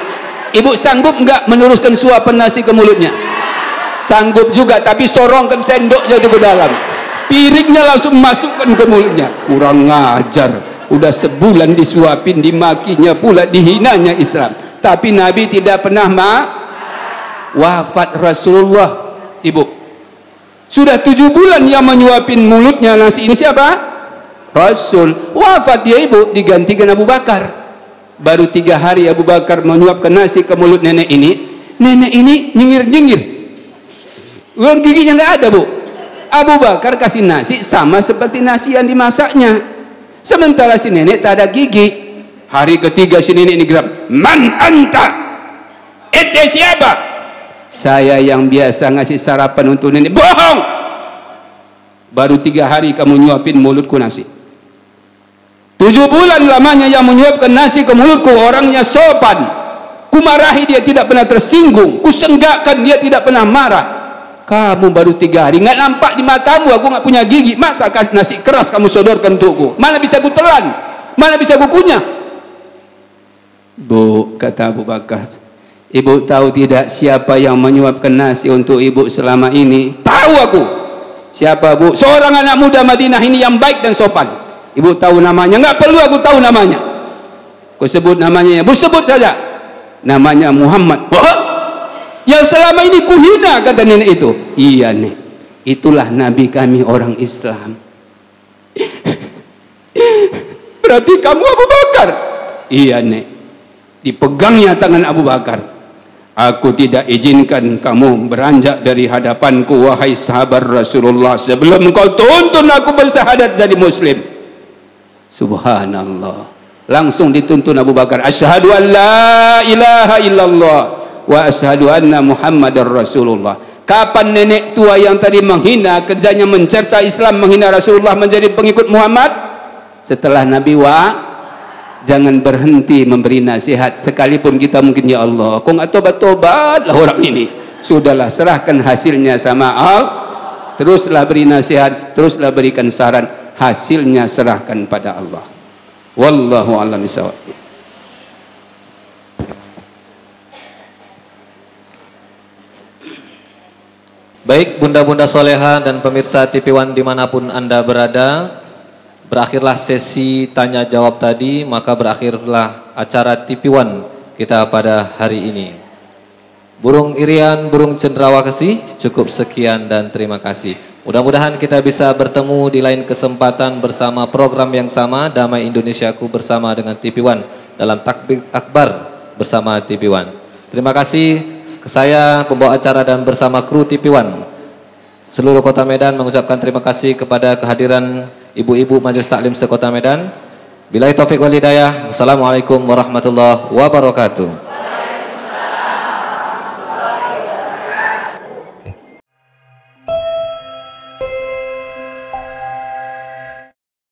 G: ibu sanggup enggak meneruskan suapan nasi ke mulutnya? Sanggup juga, tapi sorongkan sendoknya itu ke dalam. Piringnya langsung masukkan ke mulutnya. Kurang ngajar. Udah sebulan disuapin, dimakinya pula, dihinanya Islam. Tapi Nabi tidak pernah wafat Rasulullah. Ibu. Sudah 7 bulan yang menyuapin mulutnya nasi ini siapa? Rasul. Wafat dia ibu, digantikan Abu Bakar. Baru 3 hari Abu Bakar menyuapkan nasi ke mulut nenek ini. Nenek ini nyengir-nyengir. Uang giginya nggak ada bu. Abu Bakar kasih nasi sama seperti nasi yang dimasaknya. Sementara si nenek tak ada gigi. Hari ketiga si nenek ini geram. Man anta? Ente siapa? Saya yang biasa ngasih sarapan untuk nenek. Bohong. Baru 3 hari kamu nyuapin mulutku nasi. 7 bulan lamanya yang menyuapkan nasi ke mulutku, orangnya sopan. Kumarahi dia tidak pernah tersinggung. Kusenggakkan dia tidak pernah marah. Kamu baru 3 hari, nggak nampak di matamu aku nggak punya gigi. Masa nasi keras kamu sodorkan untukku? Mana bisa ku telan? Mana bisa ku kunyah? Bu, kata Abu Bakar, ibu tahu tidak siapa yang menyuapkan nasi untuk ibu selama ini? Tahu aku. Siapa bu? Seorang anak muda Madinah ini yang baik dan sopan. Ibu tahu namanya? Nggak perlu aku tahu namanya. Aku sebut namanya. Bu sebut saja. Namanya Muhammad. Wah, yang selama ini kuhina, kata nenek itu. Iya nek, itulah nabi kami orang Islam. Berarti kamu Abu Bakar? Iya nek. Dipegangnya tangan Abu Bakar. Aku tidak izinkan kamu beranjak dari hadapanku wahai sahabat Rasulullah sebelum kau tuntun aku bersyahadat jadi muslim. Subhanallah. Langsung dituntun Abu Bakar. Asyhadu an la ilaha illallah wa asyhadu anna Muhammadar Rasulullah. Kapan nenek tua yang tadi menghina, kerjanya mencerca Islam, menghina Rasulullah, menjadi pengikut Muhammad? Setelah Nabi jangan berhenti memberi nasihat. Sekalipun kita mungkin, ya Allah, kok nggak tobat-tobat lah orang ini. Sudahlah, serahkan hasilnya sama Allah. Teruslah beri nasihat, teruslah berikan saran. Hasilnya serahkan pada Allah. Wallahu a'lam bishawab.
C: Baik bunda-bunda soleha dan pemirsa TV One dimanapun Anda berada, berakhirlah sesi tanya jawab tadi, maka berakhirlah acara TV One kita pada hari ini. Burung irian, burung cendrawasih, cukup sekian dan terima kasih. Mudah-mudahan kita bisa bertemu di lain kesempatan bersama program yang sama, Damai Indonesiaku bersama dengan TV One dalam Takbir Akbar bersama TV One. Terima kasih. Saya pembawa acara dan bersama kru TV One seluruh Kota Medan mengucapkan terima kasih kepada kehadiran ibu-ibu Majelis Taklim se-Kota Medan. Billahi taufik wal hidayah. Wassalamualaikum warahmatullahi wabarakatuh.